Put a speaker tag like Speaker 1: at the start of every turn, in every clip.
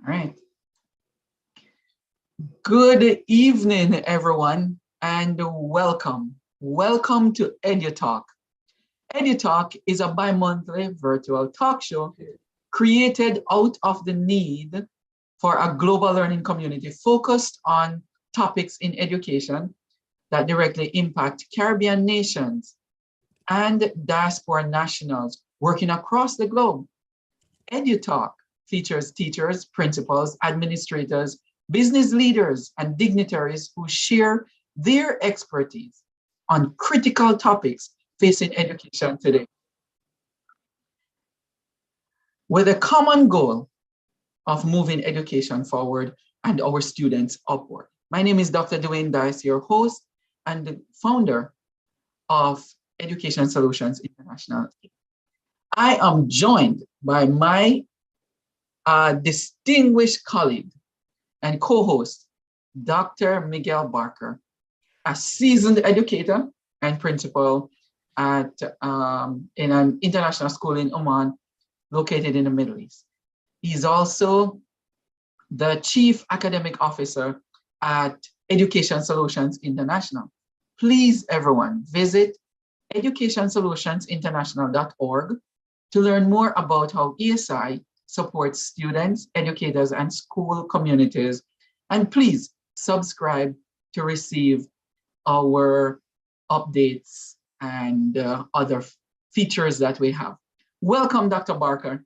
Speaker 1: All right. Good evening, everyone, and welcome. Welcome to EduTALK. EduTALK is a bi-monthly virtual talk show created out of the need for a global learning community focused on topics in education that directly impact Caribbean nations and diaspora nationals working across the globe. EduTalk features teachers, principals, administrators, business leaders, and dignitaries who share their expertise on critical topics facing education today, with a common goal of moving education forward and our students upward. My name is Dr. Dwayne Dice, your host and the founder of Education Solutions International. I am joined by my distinguished colleague and co-host, Dr. Miguel Barker, a seasoned educator and principal at in an international school in Oman, located in the Middle East. He's also the Chief Academic Officer at Education Solutions International. Please, everyone, visit educationsolutionsinternational.org to learn more about how ESI supports students, educators, and school communities. And please subscribe to receive our updates and other features that we have. Welcome, Dr. Barker.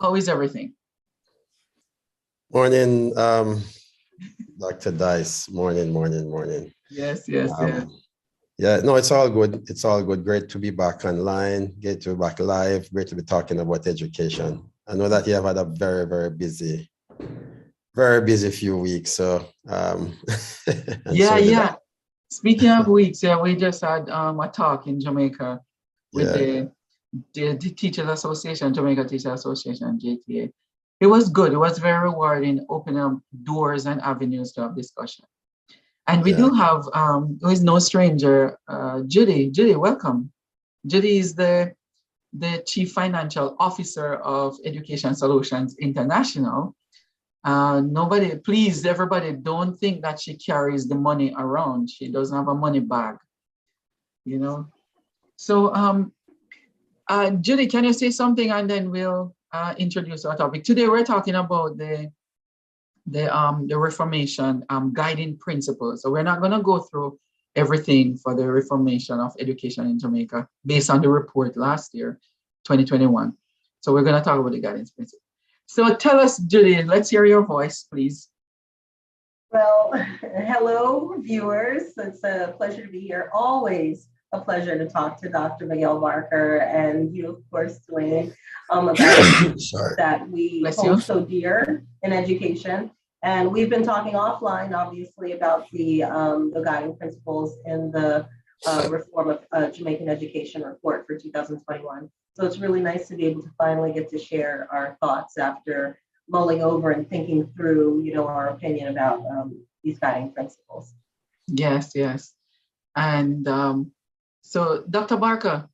Speaker 1: How is everything?
Speaker 2: Morning, Dr. Dice. Morning.
Speaker 1: Yes.
Speaker 2: Yeah, no, it's all good. It's all good. Great to be back online, great to be back live, great to be talking about education. I know that you have had a very busy few weeks. So,
Speaker 1: yeah. Speaking of weeks, we just had a talk in Jamaica with the Teachers Association, Jamaica Teachers Association, JTA. It was good. It was very rewarding, opening up doors and avenues to have discussion. And we do have, who is no stranger, Judy. Judy, welcome. Judy is the Chief Financial Officer of Education Solutions International. Everybody don't think that she carries the money around. She doesn't have a money bag, you know? So, Judy, can you say something and then we'll introduce our topic. Today we're talking about the Reformation guiding principles. So we're not going to go through everything for the Reformation of Education in Jamaica based on the report last year, 2021. So we're going to talk about the guidance principles. So tell us, Judy, let's hear your voice, please.
Speaker 3: Well, hello, viewers. It's a pleasure to be here. Always a pleasure to talk to Dr. Miguel Barker and you, of course, Dwayne, about that we hold so dear in education. And we've been talking offline, obviously, about the guiding principles in the Reform of Jamaican Education report for 2021. So it's really nice to be able to finally get to share our thoughts after mulling over and thinking through, our opinion about these guiding principles.
Speaker 1: Yes. And so, Dr. Barker,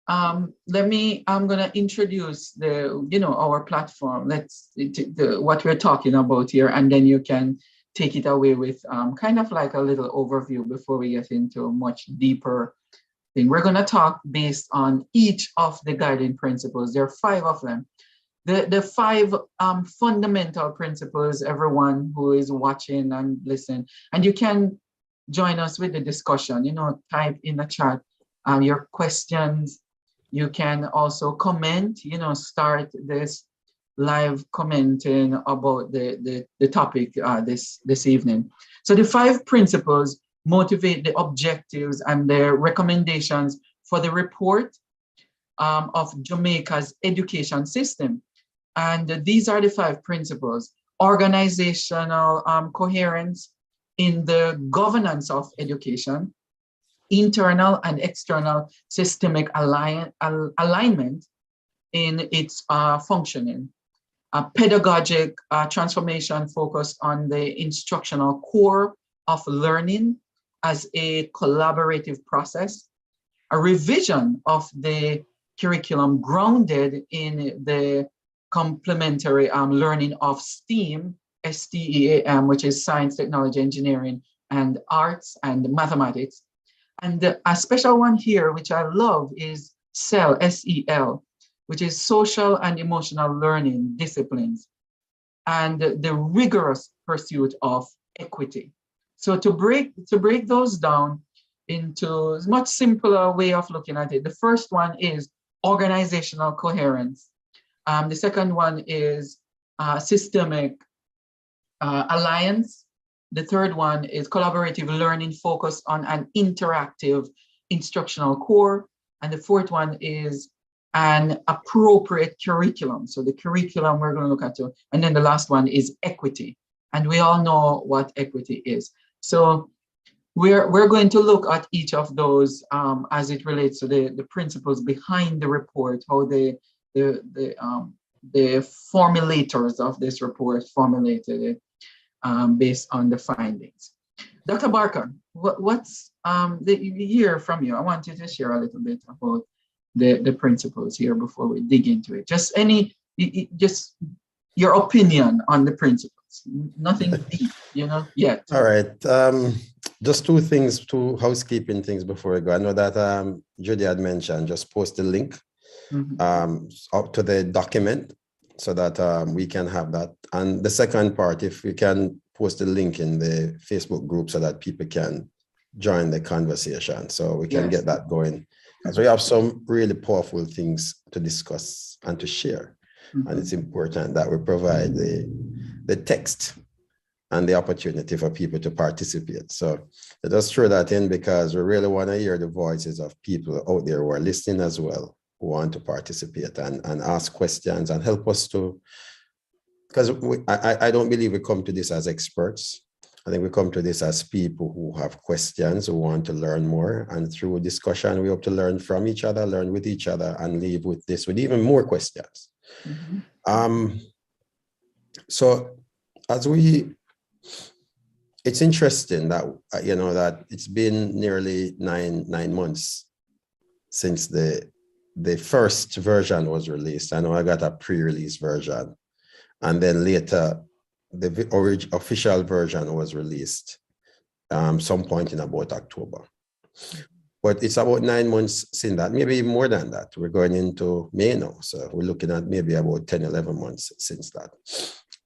Speaker 1: I'm going to introduce our platform. What we're talking about here, and then you can take it away with kind of like a little overview before we get into a much deeper thing. We're going to talk based on each of the guiding principles. There are 5 of them. The 5 fundamental principles, everyone who is watching and listening, and you can join us with the discussion, type in the chat your questions. You can also comment, start this live commenting about the topic this evening. So the 5 principles motivate the objectives and the recommendations for the report of Jamaica's education system. And these are the 5 principles: organizational coherence in the governance of education, internal and external systemic alignment in its functioning, a pedagogic transformation focused on the instructional core of learning as a collaborative process, a revision of the curriculum grounded in the complementary learning of STEAM, STEAM, which is science, technology, engineering, and arts and mathematics. And a special one here, which I love, is SEL, S-E-L, which is social and emotional learning disciplines, and the rigorous pursuit of equity. So to break those down into a much simpler way of looking at it, the first one is organizational coherence. The second one is systemic alliance. The third one is collaborative learning focused on an interactive instructional core. And the fourth one is an appropriate curriculum. So the curriculum we're going to look at too. And then the last one is equity. And we all know what equity is. So we're going to look at each of those as it relates to the principles behind the report, how the formulators of this report formulated it based on the findings. Dr. Barker, what's hear from you? I want you to share a little bit about the principles here before we dig into it. Just your opinion on the principles. Nothing deep, yet.
Speaker 2: All right. Just two housekeeping things before we go. I know that Judy had mentioned, just post the link up to the document so that we can have that. And the second part, if we can post the link in the Facebook group so that people can join the conversation, so we can get that going. Because we have some really powerful things to discuss and to share. And it's important that we provide the text and the opportunity for people to participate. So let us throw that in, because we really want to hear the voices of people out there who are listening as well, who want to participate and ask questions and help us to, because I don't believe we come to this as experts. I think we come to this as people who have questions, who want to learn more. And through discussion, we hope to learn from each other, learn with each other, and leave with this with even more questions. So it's interesting that, that it's been nearly nine months since the first version was released. I know I got a pre-release version, and then later the official version was released some point in about October. But it's about 9 months since that, maybe even more than that. We're going into May now. So we're looking at maybe about 10, 11 months since that.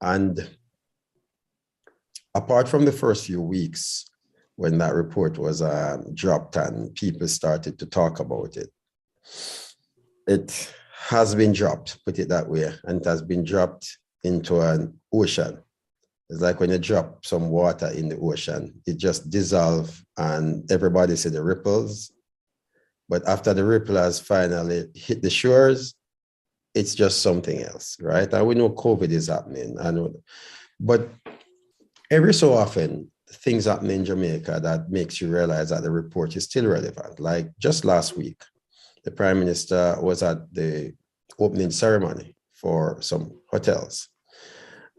Speaker 2: And apart from the first few weeks when that report was dropped and people started to talk about it, it has been dropped, put it that way, and it has been dropped into an ocean. It's like when you drop some water in the ocean, it just dissolves and everybody see the ripples. But after the ripple has finally hit the shores, it's just something else, right? And we know COVID is happening. But every so often, things happen in Jamaica that makes you realize that the report is still relevant. Like just last week, the Prime Minister was at the opening ceremony for some hotels.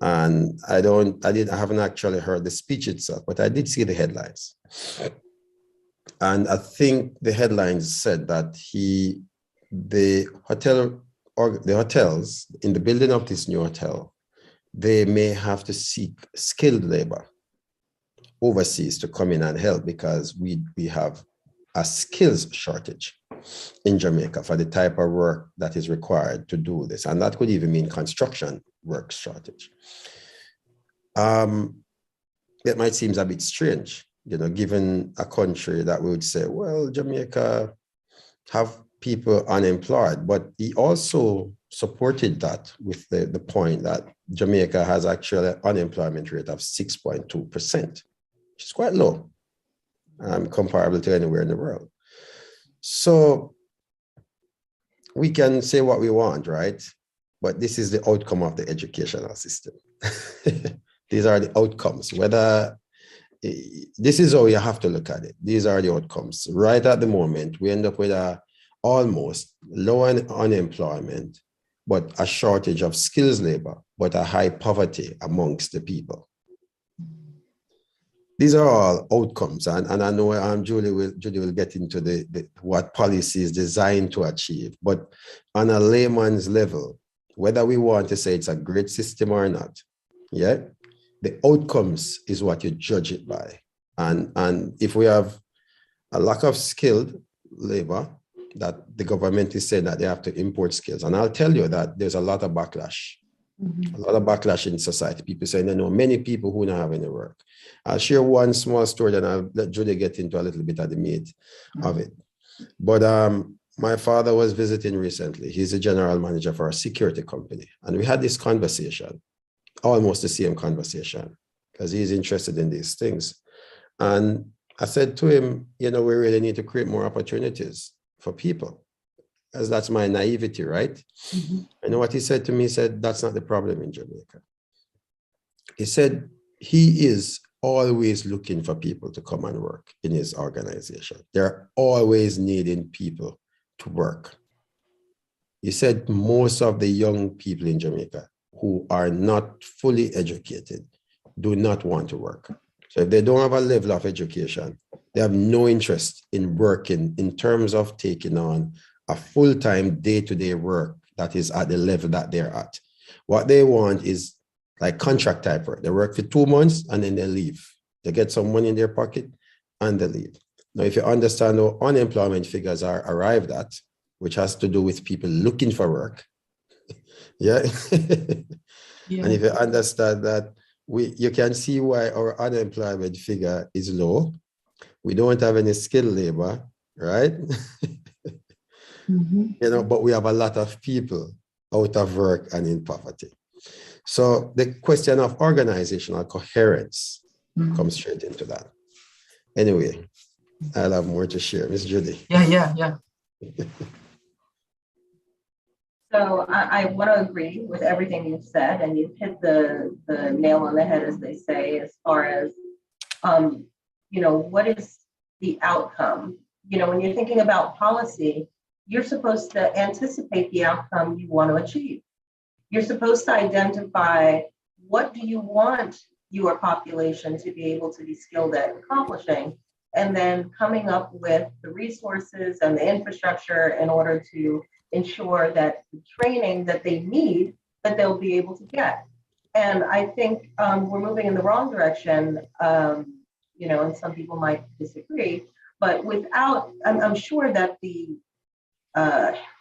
Speaker 2: And I haven't actually heard the speech itself, but I did see the headlines. And I think the headlines said that the hotels in the building of this new hotel, they may have to seek skilled labor overseas to come in and help, because we have a skills shortage in Jamaica for the type of work that is required to do this. And that could even mean construction work shortage. It might seem a bit strange, given a country that we would say, well, Jamaica have people unemployed, but he also supported that with the point that Jamaica has actually an unemployment rate of 6.2%, which is quite low, comparable to anywhere in the world. So we can say what we want, right? But this is the outcome of the educational system. These are the outcomes. Whether this is how you have to look at it. These are the outcomes. Right at the moment, we end up with a almost low unemployment, but a shortage of skills labor, but a high poverty amongst the people. These are all outcomes, and I know Judy will get into what policy is designed to achieve, but on a layman's level, whether we want to say it's a great system or not, yeah, the outcomes is what you judge it by. And if we have a lack of skilled labor, that the government is saying that they have to import skills. And I'll tell you that there's a lot of backlash, a lot of backlash in society. People saying, they know many people who don't have any work. I'll share one small story, and I'll let Judy get into a little bit of the meat of it. But my father was visiting recently. He's a general manager for a security company. And we had this conversation, almost the same conversation, because he's interested in these things. And I said to him, we really need to create more opportunities for people, as that's my naivety, right? You know what he said to me? He said, that's not the problem in Jamaica. He said, he is always looking for people to come and work in his organization. They're always needing people to work. He said, most of the young people in Jamaica who are not fully educated do not want to work. So if they don't have a level of education, they have no interest in working in terms of taking on a full-time day-to-day work that is at the level that they're at. What they want is like contract type work. They work for 2 months and then they leave. They get some money in their pocket and they leave. Now, if you understand how unemployment figures are arrived at, which has to do with people looking for work, yeah.
Speaker 1: Yeah.
Speaker 2: And if you understand that, you can see why our unemployment figure is low. We don't have any skilled labor, right? But we have a lot of people out of work and in poverty. So the question of organizational coherence comes straight into that. Anyway, I'll have more to share. Miss Judy.
Speaker 1: Yeah.
Speaker 3: So I want to agree with everything you've said, and you've hit the nail on the head, as they say, as far as, what is the outcome? When you're thinking about policy, you're supposed to anticipate the outcome you want to achieve. You're supposed to identify what do you want your population to be able to be skilled at accomplishing, and then coming up with the resources and the infrastructure in order to ensure that the training that they need, that they'll be able to get. And I think we're moving in the wrong direction, and some people might disagree, but I'm sure that the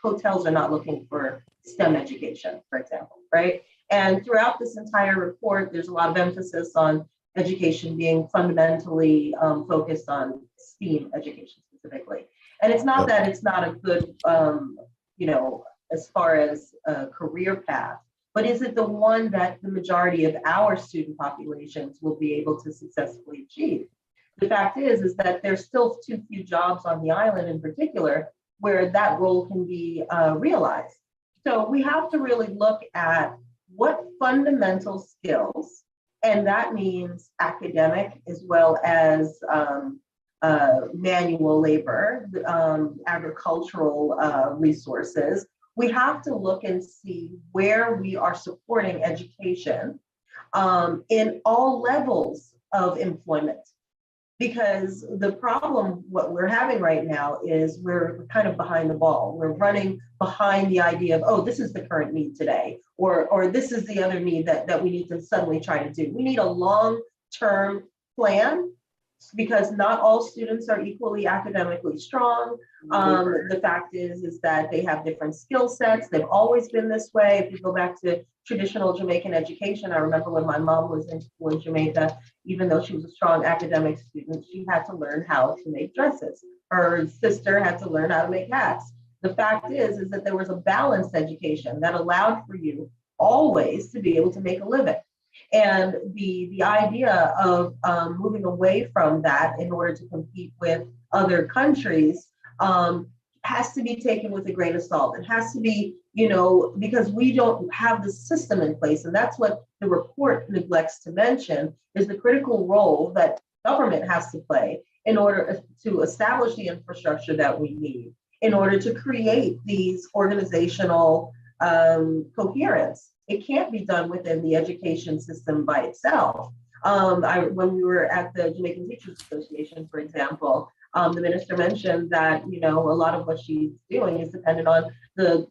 Speaker 3: hotels are not looking for STEM education, for example, right? And throughout this entire report, there's a lot of emphasis on education being fundamentally focused on STEAM education specifically. And it's not that it's not a good, as far as a career path, but is it the one that the majority of our student populations will be able to successfully achieve? The fact is that there's still too few jobs on the island in particular where that role can be realized. So we have to really look at what fundamental skills, and that means academic as well as manual labor, agricultural resources. We have to look and see where we are supporting education in all levels of employment. Because the problem, what we're having right now is we're kind of behind the ball. We're running behind the idea of, oh, this is the current need today, or this is the other need that we need to suddenly try to do. We need a long-term plan, because not all students are equally academically strong. The fact is that they have different skill sets. They've always been this way. If you go back to traditional Jamaican education, I remember when my mom was in school in Jamaica, even though she was a strong academic student, she had to learn how to make dresses. Her sister had to learn how to make hats. The fact is that there was a balanced education that allowed for you always to be able to make a living. And the idea of moving away from that in order to compete with other countries has to be taken with a grain of salt. It has to be, because we don't have the system in place. And that's what the report neglects to mention, is the critical role that government has to play in order to establish the infrastructure that we need, in order to create these organizational coherence. It can't be done within the education system by itself. When we were at the Jamaican Teachers Association, for example, The minister mentioned that, you know, a lot of what she's doing is dependent on the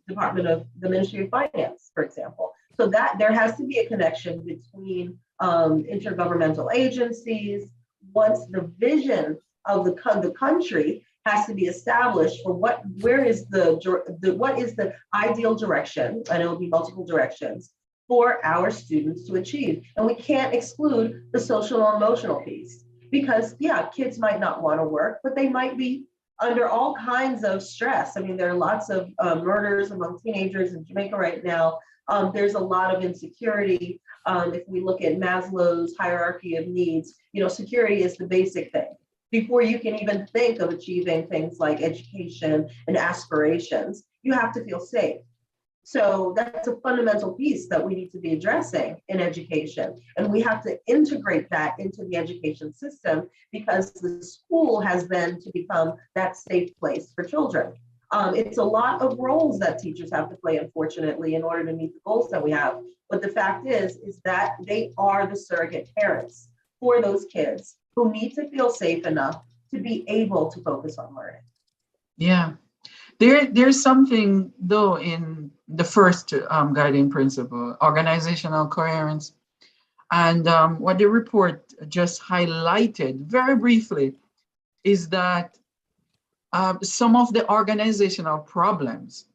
Speaker 3: Ministry of Finance, for example. So that there has to be a connection between intergovernmental agencies. Once the vision of the country has to be established for what is the ideal direction, and it'll be multiple directions for our students to achieve. And we can't exclude the social and emotional piece, because yeah, kids might not want to work, but they might be under all kinds of stress. I mean, there are lots of murders among teenagers in Jamaica right now. There's a lot of insecurity. If we look at Maslow's hierarchy of needs, you know, security is the basic thing. Before you can even think of achieving things like education and aspirations, you have to feel safe. So that's a fundamental piece that we need to be addressing in education. And we have to integrate that into the education system, because the school has then to become that safe place for children. It's a lot of roles that teachers have to play, unfortunately, in order to meet the goals that we have. But the fact is that they are the surrogate parents for those kids who need to feel safe enough to be able to focus on learning.
Speaker 1: Yeah. There's something, though, in the first guiding principle, organizational coherence. And what the report just highlighted very briefly is that some of the organizational problems,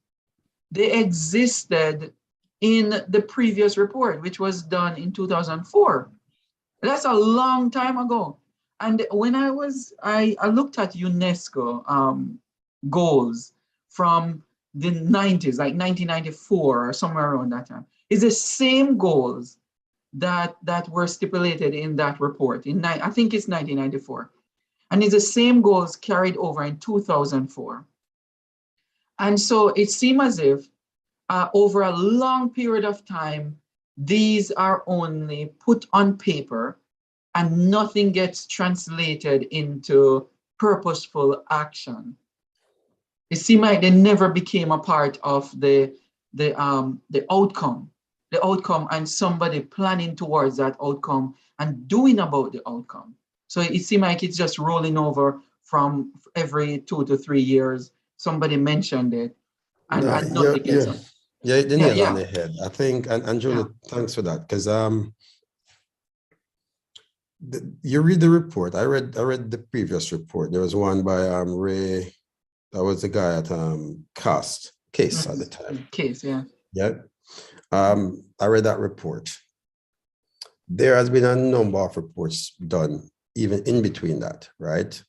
Speaker 1: they existed in the previous report, which was done in 2004. That's a long time ago. And when I looked at UNESCO goals from the 90s, like 1994 or somewhere around that time, it's the same goals that were stipulated in that report. I think it's 1994. And it's the same goals carried over in 2004. And so it seemed as if over a long period of time, these are only put on paper and nothing gets translated into purposeful action. It seemed like they never became a part of the outcome and somebody planning towards that outcome and doing about the outcome. So it seemed like it's just rolling over from every 2 to 3 years. Somebody mentioned it, and nothing gets up.
Speaker 2: Yeah, the nail on the head. I think, and Julie, thanks for that, because you read the report. I read the previous report. There was one by Ray. That was the guy at Case at the time.
Speaker 1: Case, yeah.
Speaker 2: Yeah. I read that report. There has been a number of reports done, even in between that, right?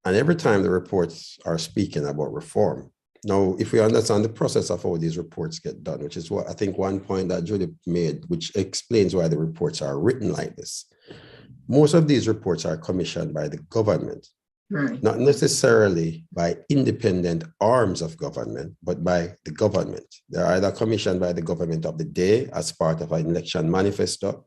Speaker 2: And every time the reports are speaking about reform. Now, if we understand the process of how these reports get done, which is what I think one point that Judy made, which explains why the reports are written like this. Most of these reports are commissioned by the government,
Speaker 1: right,
Speaker 2: not necessarily by independent arms of government, but by the government. They're either commissioned by the government of the day as part of an election manifesto.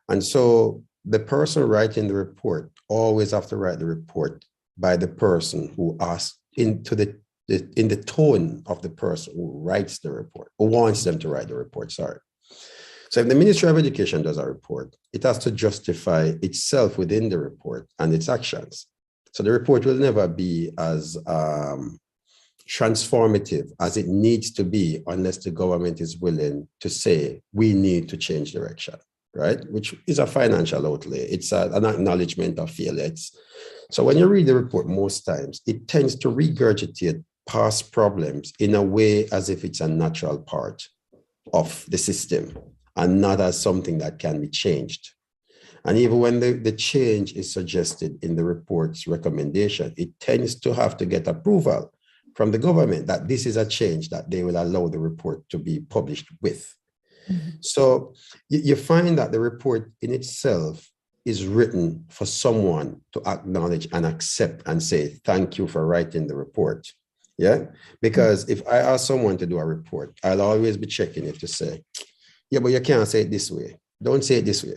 Speaker 2: And so the person writing the report always have to write the report by the person who asked in the tone of the person who writes the report, who wants them to write the report, sorry. So if the Ministry of Education does a report, it has to justify itself within the report and its actions. So the report will never be as transformative as it needs to be unless the government is willing to say, we need to change direction, right? Which is a financial outlay. It's an acknowledgement of failure. So when you read the report, most times, it tends to regurgitate past problems in a way as if it's a natural part of the system and not as something that can be changed. And even when the change is suggested in the report's recommendation, it tends to have to get approval from the government that this is a change that they will allow the report to be published with. Mm-hmm. So you find that the report in itself is written for someone to acknowledge and accept and say, thank you for writing the report. Yeah, because if I ask someone to do a report, I'll always be checking it to say, yeah, but you can't say it this way. Don't say it this way.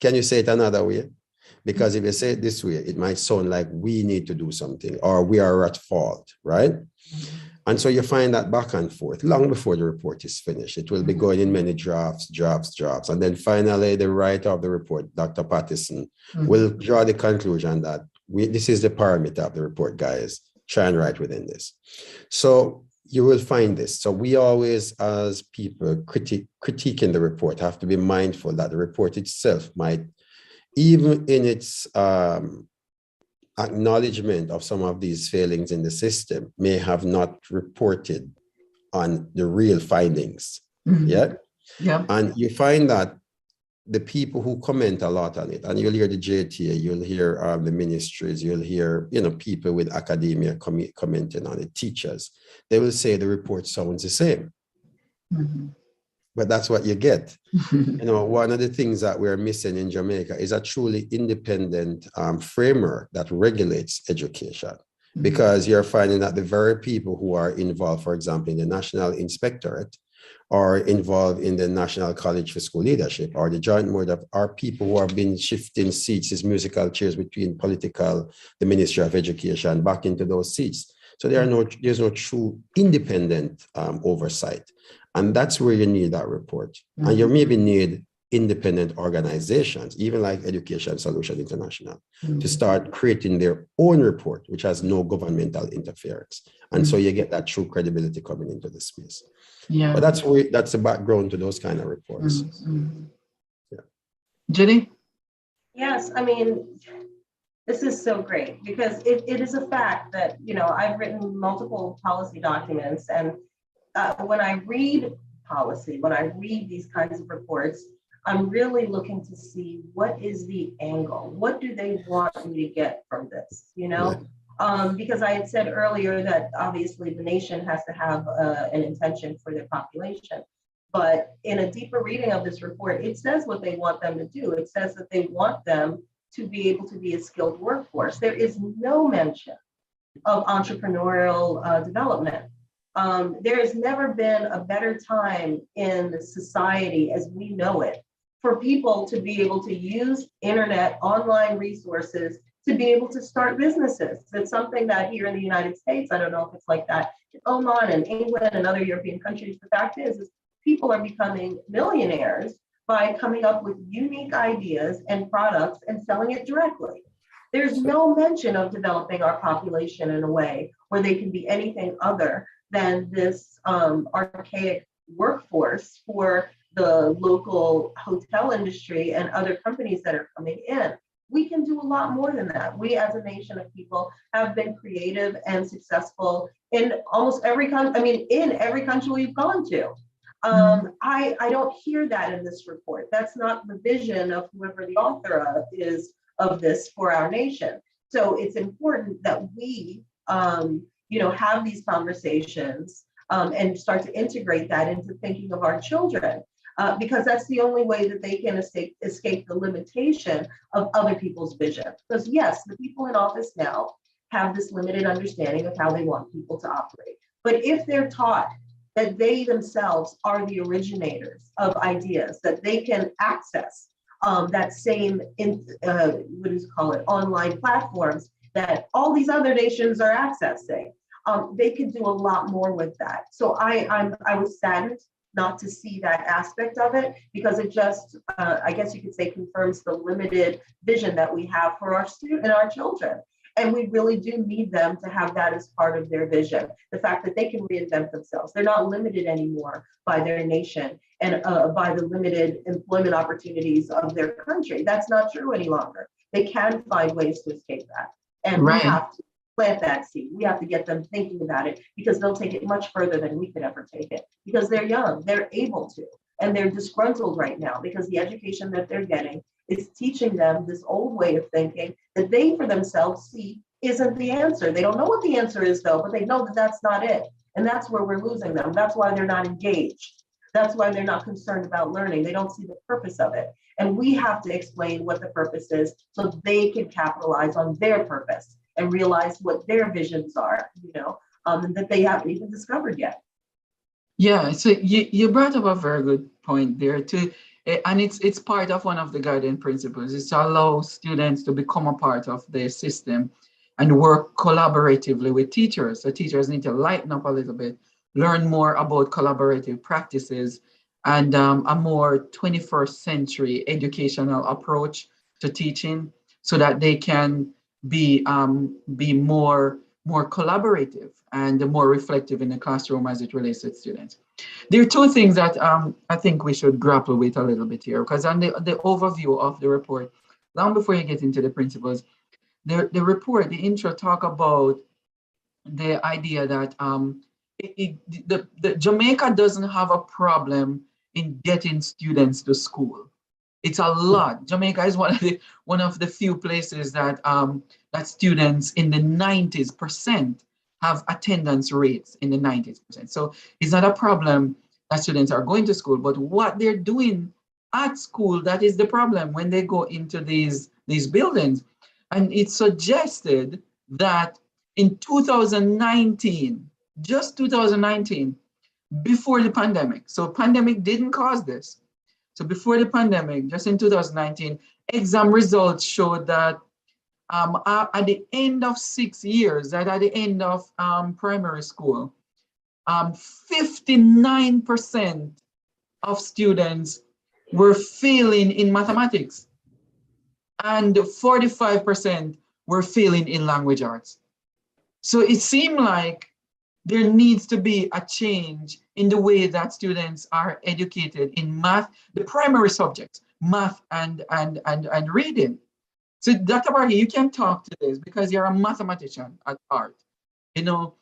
Speaker 2: Can you say it another way? Because if you say it this way, it might sound like we need to do something or we are at fault, right? And so you find that back and forth long before the report is finished. It will be going in many drafts. And then finally, the writer of the report, Dr. Pattison, will draw the conclusion that this is the parameter of the report, guys. Try and write within this. So you will find this. So we always, as people critiquing the report, have to be mindful that the report itself might, even in its acknowledgement of some of these failings in the system, may have not reported on the real findings. Yeah. And you find that the people who comment a lot on it, and you'll hear the JTA, you'll hear the ministries, you'll hear, you know, people with academia commenting on it, teachers, they will say the report sounds the same. But that's what you get. You know, one of the things that we're missing in Jamaica is a truly independent framework that regulates education. Because you're finding that the very people who are involved, for example, in the National Inspectorate, or involved in the National College for School Leadership, or the Joint Board, are people who have been shifting seats as musical chairs between the Ministry of Education back into those seats. So there's no true independent oversight. And that's where you need that report. And you maybe need independent organizations, even like Education Solution International, to start creating their own report, which has no governmental interference. And so you get that true credibility coming into the space. Yeah. But that's the background to those kind of reports. Yeah.
Speaker 1: Jenny?
Speaker 3: Yes, I mean, this is so great because it is a fact that, you know, I've written multiple policy documents, and when I read policy, when I read these kinds of reports, I'm really looking to see what is the angle? What do they want me to get from this, you know? Yeah. Because I had said earlier that obviously the nation has to have an intention for their population. But in a deeper reading of this report, it says what they want them to do. It says that they want them to be able to be a skilled workforce. There is no mention of entrepreneurial development. There has never been a better time in society as we know it for people to be able to use internet, online resources, to be able to start businesses. It's something that here in the United States, I don't know if it's like that in Oman and England and other European countries, the fact is people are becoming millionaires by coming up with unique ideas and products and selling it directly. There's no mention of developing our population in a way where they can be anything other than this archaic workforce for the local hotel industry and other companies that are coming in. We can do a lot more than that. We as a nation of people have been creative and successful in almost every country, I mean, in every country we've gone to. I don't hear that in this report. That's not the vision of whoever the author is of this for our nation. So it's important that we, have these conversations and start to integrate that into thinking of our children. Because that's the only way that they can escape the limitation of other people's vision. Because yes, the people in office now have this limited understanding of how they want people to operate. But if they're taught that they themselves are the originators of ideas, that they can access that same, online platforms that all these other nations are accessing, they can do a lot more with that. So I was saddened not to see that aspect of it, because it just, I guess you could say, confirms the limited vision that we have for our students and our children. And we really do need them to have that as part of their vision. The fact that they can reinvent themselves. They're not limited anymore by their nation and by the limited employment opportunities of their country. That's not true any longer. They can find ways to escape that. And we have to plant that seed. We have to get them thinking about it, because they'll take it much further than we could ever take it, because they're young, they're able to, and they're disgruntled right now because the education that they're getting is teaching them this old way of thinking that they for themselves see isn't the answer. They don't know what the answer is though, but they know that that's not it. And that's where we're losing them. That's why they're not engaged. That's why they're not concerned about learning. They don't see the purpose of it. And we have to explain what the purpose is so they can capitalize on their purpose and realize what their visions are, and that they haven't even discovered yet.
Speaker 1: Yeah, so you brought up a very good point there too. And it's part of one of the guiding principles, is to allow students to become a part of the system and work collaboratively with teachers. So teachers need to lighten up a little bit, learn more about collaborative practices and a more 21st century educational approach to teaching, so that they can be more collaborative and more reflective in the classroom as it relates to students. There are two things that I think we should grapple with a little bit here, because on the overview of the report, long before you get into the principles, the report, the intro, talk about the idea that the Jamaica doesn't have a problem in getting students to school. It's a lot. Jamaica is one of the few places that that students in the 90s% have attendance rates in the 90s%. So it's not a problem that students are going to school, but what they're doing at school, that is the problem when they go into these buildings. And it suggested that in 2019, just 2019, before the pandemic, so pandemic didn't cause this. So before the pandemic, just in 2019, exam results showed that at the end of 6 years, that at the end of primary school, 59% of students were failing in mathematics and 45% were failing in language arts. So it seemed like there needs to be a change in the way that students are educated in math, the primary subjects, math and reading. So Dr. Barkey, you can talk to this because you're a mathematician at heart. You know,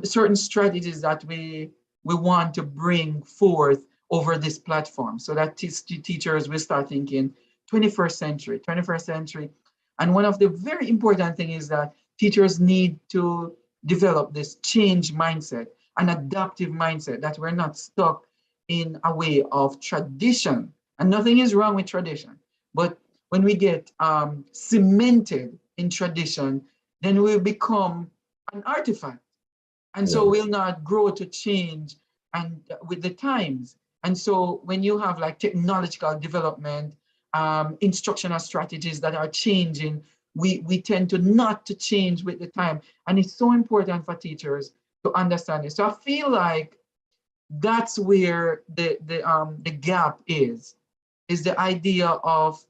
Speaker 1: certain strategies that we want to bring forth over this platform so that teachers will start thinking 21st century. And one of the very important things is that teachers need to develop this change mindset, an adaptive mindset, that we're not stuck in a way of tradition. And nothing is wrong with tradition, but when we get cemented in tradition, then we'll become an artifact. And so we'll not grow to change and with the times. And so when you have like technological development, instructional strategies that are changing, we tend to not to change with the time. And it's so important for teachers to understand this. So I feel like that's where the gap is the idea of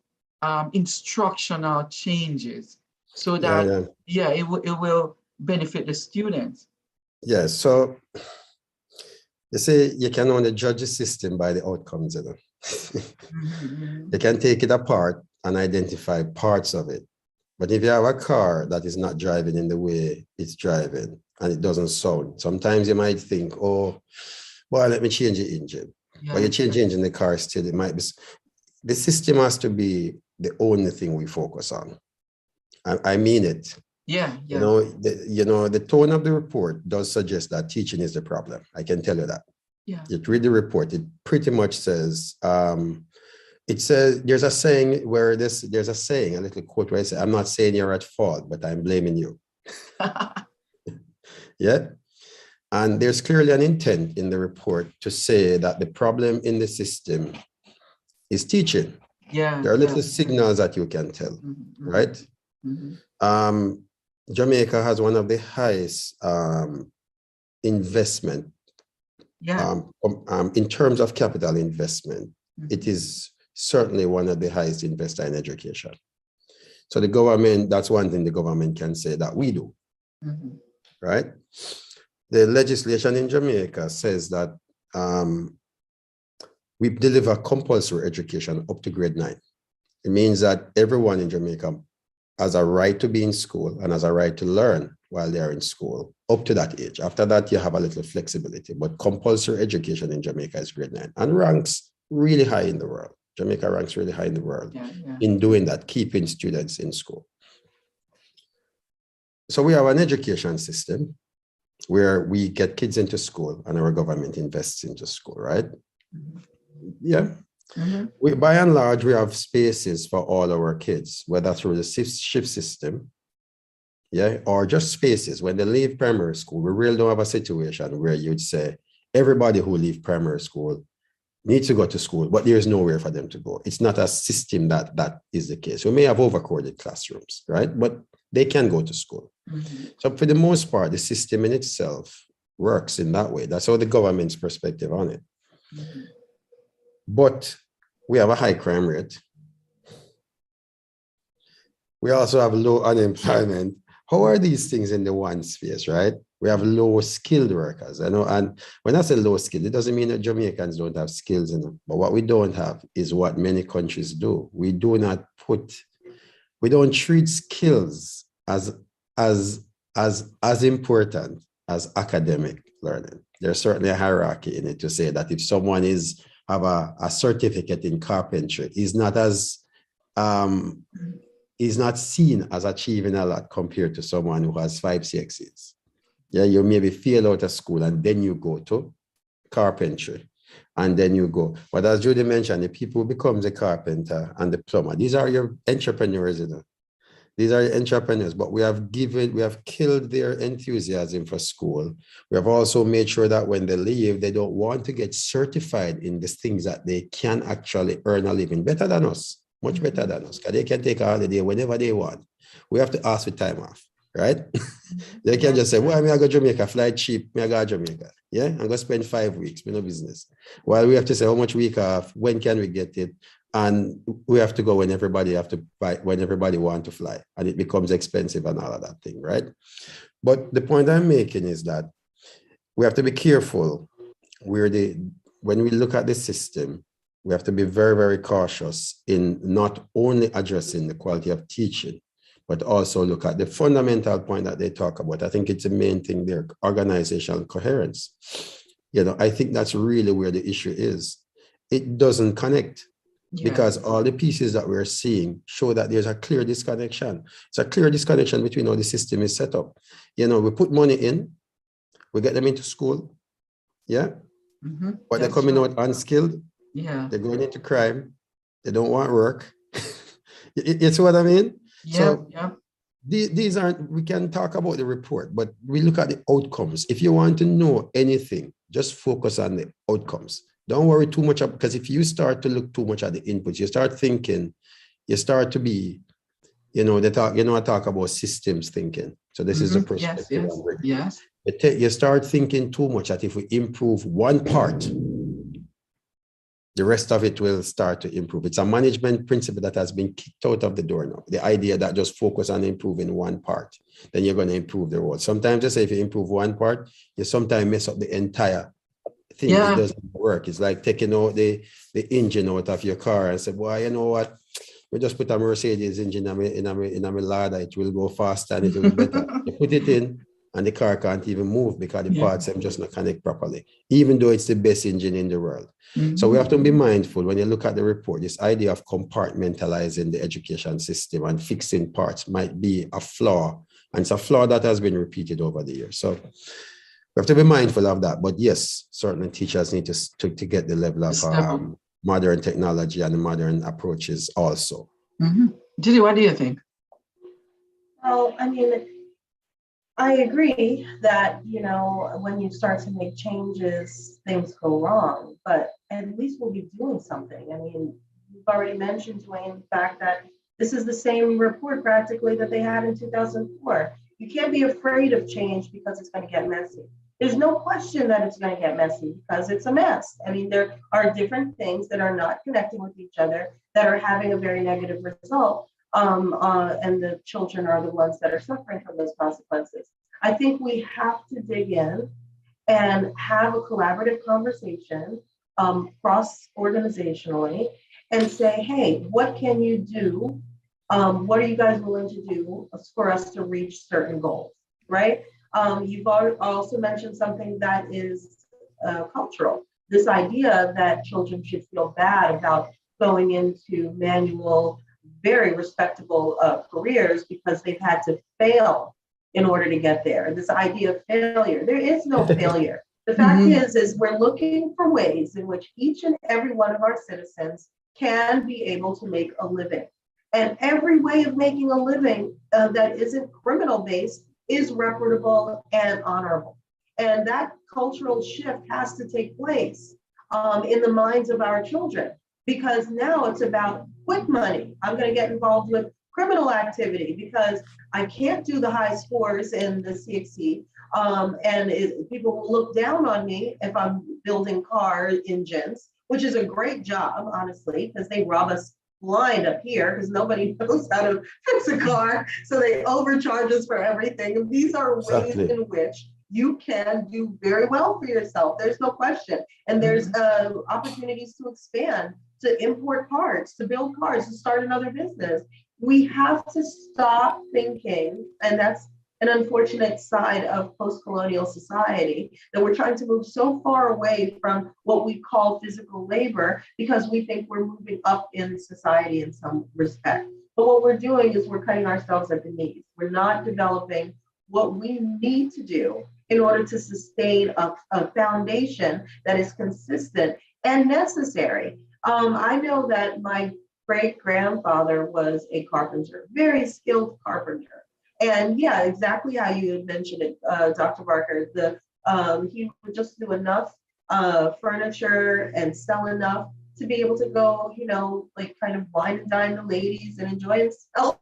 Speaker 1: instructional changes so that, it will benefit the students.
Speaker 2: Yeah, so you say you can only judge a system by the outcomes, you know. You can take it apart and identify parts of it. But if you have a car that is not driving in the way it's driving and it doesn't sound, sometimes you might think, oh, well, let me change the engine. Yeah. But you change the engine, the car still, it might be. The system has to be the only thing we focus on. I mean it.
Speaker 1: Yeah.
Speaker 2: You know, the tone of the report does suggest that teaching is the problem. I can tell you that.
Speaker 1: Yeah.
Speaker 2: You read the report, it pretty much says, it says, there's a saying, a little quote where I say, I'm not saying you're at fault, but I'm blaming you. Yeah. And there's clearly an intent in the report to say that the problem in the system is teaching.
Speaker 1: Yeah.
Speaker 2: There are little signals that you can tell, right? Jamaica has one of the highest investment in terms of capital investment. It is certainly one of the highest investor in education. So the government, that's one thing the government can say that we do, right? The legislation in Jamaica says that we deliver compulsory education up to grade 9. It means that everyone in Jamaica has a right to be in school and has a right to learn while they're in school up to that age. After that, you have a little flexibility, but compulsory education in Jamaica is grade 9 and ranks really high in the world. Jamaica ranks really high in the world in doing that, keeping students in school. So we have an education system where we get kids into school and our government invests into school, right? Yeah. We, by and large, we have spaces for all our kids, whether through the shift system, or just spaces. When they leave primary school, we really don't have a situation where you'd say everybody who leave primary school needs to go to school, but there's nowhere for them to go. It's not a system that is the case. We may have overcrowded classrooms, right? But they can go to school. So for the most part, the system in itself works in that way. That's how the government's perspective on it. But we have a high crime rate. We also have low unemployment. How are these things in the one space, right? We have low skilled workers, I know. And when I say low skilled, it doesn't mean that Jamaicans don't have skills in them. But what we don't have is what many countries do. We don't treat skills as important as academic learning. There's certainly a hierarchy in it to say that if someone have a certificate in carpentry, is not seen as achieving a lot compared to someone who has 5 CXCs. Yeah, you maybe fail out of school and then you go to carpentry and then you go. But as Judy mentioned, the people who becomes a carpenter and the plumber, these are your entrepreneurs, you know. These are entrepreneurs, but we have killed their enthusiasm for school. We have also made sure that when they leave, they don't want to get certified in these things that they can actually earn a living better than us, much better than us, because they can take a holiday whenever they want. We have to ask for time off, right? They can just say, well, I go to Jamaica, fly cheap, I go to Jamaica. Yeah, I'm going to spend 5 weeks, no business. While we have to say how much week off, when can we get it? And we have to go when everybody want to fly, and it becomes expensive and all of that thing, right? But the point I'm making is that we have to be careful when we look at the system, we have to be very, very cautious in not only addressing the quality of teaching, but also look at the fundamental point that they talk about. I think it's the main thing there, organizational coherence. You know, I think that's really where the issue is. It doesn't connect. Yeah. Because all the pieces that we're seeing show that there's a clear disconnection. It's a clear disconnection between how the system is set up. You know, we put money in, we get them into school, yeah, but they're coming out unskilled. Yeah, they're going into crime. They don't want work. It's what I mean. Yeah. So these aren't. We can talk about the report, but we look at the outcomes. If you want to know anything, just focus on the outcomes. Don't worry too much, because if you start to look too much at the inputs, you start thinking, you start to be, you know, I talk about systems thinking. So this is a perspective. Yes. You start thinking too much that if we improve one part, the rest of it will start to improve. It's a management principle that has been kicked out of the door now. The idea that just focus on improving one part, then you're going to improve the world. Sometimes they say if you improve one part, you sometimes mess up the entire thing. Yeah. It doesn't work. It's like taking out the engine out of your car and say, well, you know what? We just put a Mercedes engine in a ladder. It will go faster and it will be better. You put it in and the car can't even move because the parts have just not connect properly, even though it's the best engine in the world. So we have to be mindful when you look at the report, this idea of compartmentalizing the education system and fixing parts might be a flaw. And it's a flaw that has been repeated over the years. So we have to be mindful of that. But yes, certainly teachers need to get the level of modern technology and modern approaches also.
Speaker 1: Judy, what do you think?
Speaker 3: Well, I mean, I agree that, you know, when you start to make changes, things go wrong, but at least we'll be doing something. I mean, you've already mentioned, Dwayne, the fact that this is the same report practically that they had in 2004. You can't be afraid of change because it's going to get messy. There's no question that it's going to get messy because it's a mess. I mean, there are different things that are not connecting with each other that are having a very negative result. And the children are the ones that are suffering from those consequences. I think we have to dig in and have a collaborative conversation cross-organizationally and say, hey, what can you do? What are you guys willing to do for us to reach certain goals, right? You've also mentioned something that is cultural. This idea that children should feel bad about going into manual, very respectable careers because they've had to fail in order to get there. This idea of failure, there is no failure. The fact is we're looking for ways in which each and every one of our citizens can be able to make a living. And every way of making a living that isn't criminal-based is reputable and honorable. And that cultural shift has to take place in the minds of our children, because now it's about quick money. I'm going to get involved with criminal activity because I can't do the high scores in the CXC. People will look down on me if I'm building car engines, which is a great job, honestly, because they rob us blind up here because nobody knows how to fix a car. So they overcharge us for everything. And these are ways
Speaker 2: Exactly.
Speaker 3: in which you can do very well for yourself. There's no question. And there's opportunities to expand, to import parts, to build cars, to start another business. We have to stop thinking, and that's an unfortunate side of post-colonial society, that we're trying to move so far away from what we call physical labor because we think we're moving up in society in some respect. But what we're doing is we're cutting ourselves at the knees. We're not developing what we need to do in order to sustain a foundation that is consistent and necessary. I know that my great-grandfather was a carpenter, very skilled carpenter. And yeah, exactly how you had mentioned it, Dr. Barker, he would just do enough furniture and sell enough to be able to go, like kind of wine and dine the ladies and enjoy himself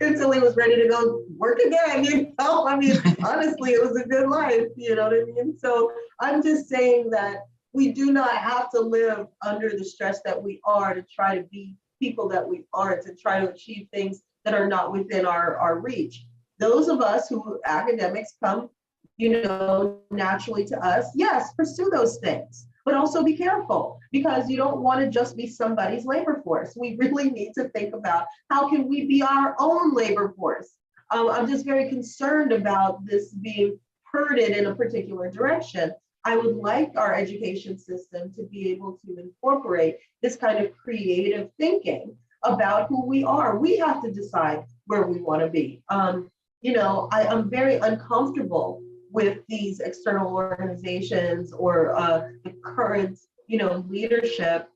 Speaker 3: until he was ready to go work again. I mean, honestly, it was a good life, you know what I mean? So I'm just saying that we do not have to live under the stress that we are to try to be people that we aren't, to try to achieve things that are not within our reach. Those of us who academics come, naturally to us, yes, pursue those things, but also be careful because you don't want to just be somebody's labor force. We really need to think about how can we be our own labor force. I'm just very concerned about this being herded in a particular direction. I would like our education system to be able to incorporate this kind of creative thinking about who we are. We have to decide where we want to be. I'm very uncomfortable with these external organizations or the current, leadership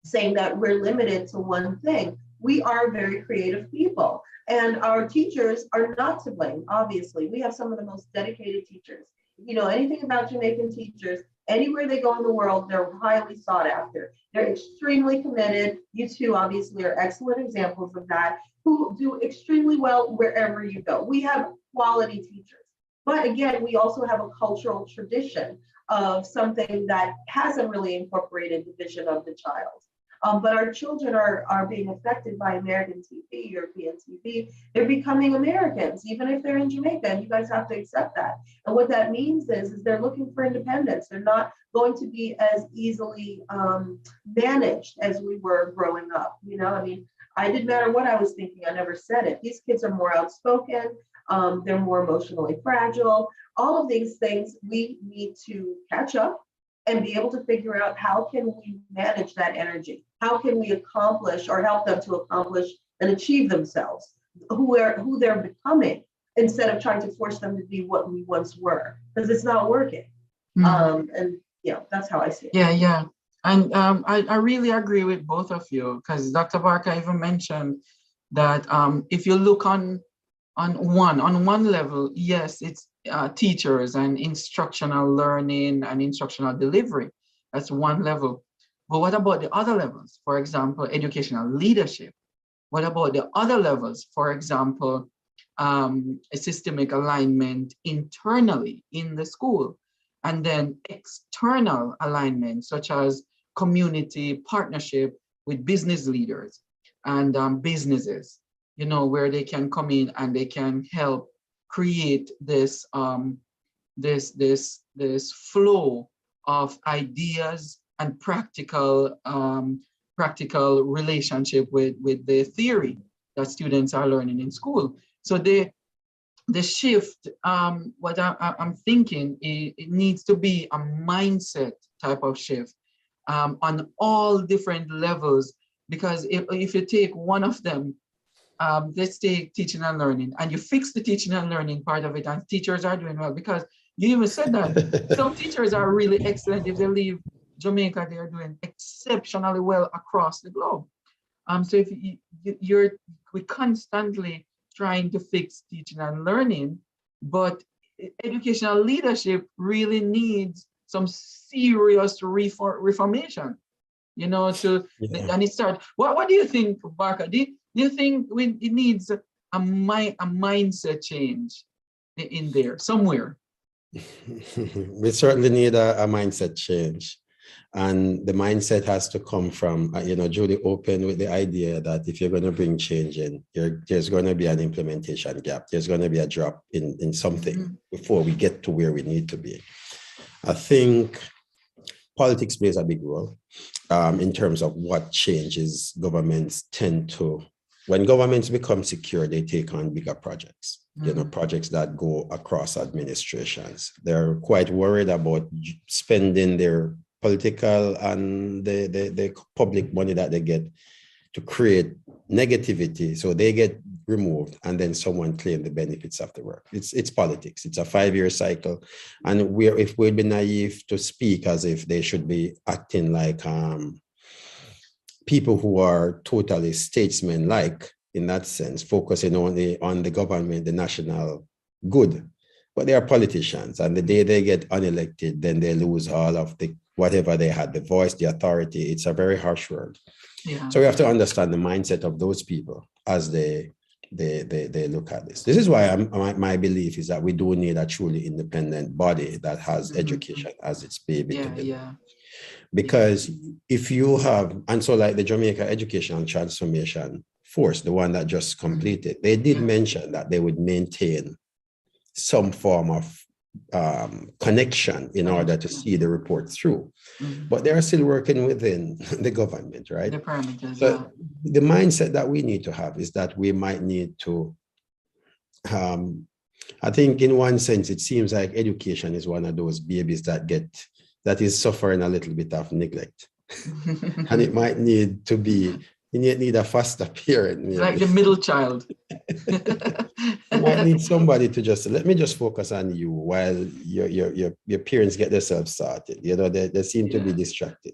Speaker 3: saying that we're limited to one thing. We are very creative people, and our teachers are not to blame. Obviously, we have some of the most dedicated teachers. Anything about Jamaican teachers, anywhere they go in the world, they're highly sought after. They're extremely committed. You two obviously are excellent examples of that, who do extremely well wherever you go. We have quality teachers. But again, we also have a cultural tradition of something that hasn't really incorporated the vision of the child. But our children are being affected by American TV, European TV. They're becoming Americans, even if they're in Jamaica, and you guys have to accept that. And what that means is they're looking for independence. They're not going to be as easily managed as we were growing up. I didn't matter what I was thinking, I never said it. These kids are more outspoken. They're more emotionally fragile. All of these things we need to catch up and be able to figure out how can we manage that energy? How can we accomplish or help them to accomplish and achieve themselves, who they're becoming, instead of trying to force them to be what we once were, because it's not working. And that's how I see it.
Speaker 1: Yeah. And I really agree with both of you, because Dr. Barker even mentioned that if you look on one level, yes, it's teachers and instructional learning and instructional delivery. That's one level. But what about the other levels? For example, educational leadership. What about the other levels? For example, a systemic alignment internally in the school, and then external alignment, such as community partnership with business leaders and businesses, where they can come in and they can help create this this flow of ideas and practical relationship with the theory that students are learning in school. So the shift, what I'm thinking, it needs to be a mindset type of shift on all different levels, because if you take one of them, let's take teaching and learning, and you fix the teaching and learning part of it, and teachers are doing well, because you even said that some teachers are really excellent. If they leave Jamaica, they are doing exceptionally well across the globe. So if we're constantly trying to fix teaching and learning, but educational leadership really needs some serious reformation, and it starts. What do you think, Barker? Do you think it needs a mindset change in there somewhere?
Speaker 2: We certainly need a mindset change. And the mindset has to come from, Julie opened with the idea that if you're going to bring change in, there's going to be an implementation gap. There's going to be a drop in something before we get to where we need to be. I think politics plays a big role in terms of what changes governments tend to. When governments become secure, they take on bigger projects, projects that go across administrations. They're quite worried about spending their political and the public money that they get to create negativity. So they get removed and then someone claim the benefits of the work. It's politics. It's a 5-year cycle. And if we'd be naive to speak as if they should be acting like people who are totally statesmen-like in that sense, focusing only on the government, the national good. But they are politicians, and the day they get unelected, then they lose all of the whatever they had, the voice, the authority. It's a very harsh word. Yeah. So we have to understand the mindset of those people as they look at this. This is why my belief is that we do need a truly independent body that has education as its baby. Because if you have, and so like the Jamaica Educational Transformation Force, the one that just completed, they did mention that they would maintain some form of connection in order to see the report through. But they are still working within the government, right? The parameters. So the mindset that we need to have is that we might need to, I think in one sense, it seems like education is one of those babies that is suffering a little bit of neglect. And it might need to be, you need a faster parent. Maybe.
Speaker 1: Like the middle child.
Speaker 2: You might need somebody to let me just focus on you while your parents get themselves started. They seem to be distracted.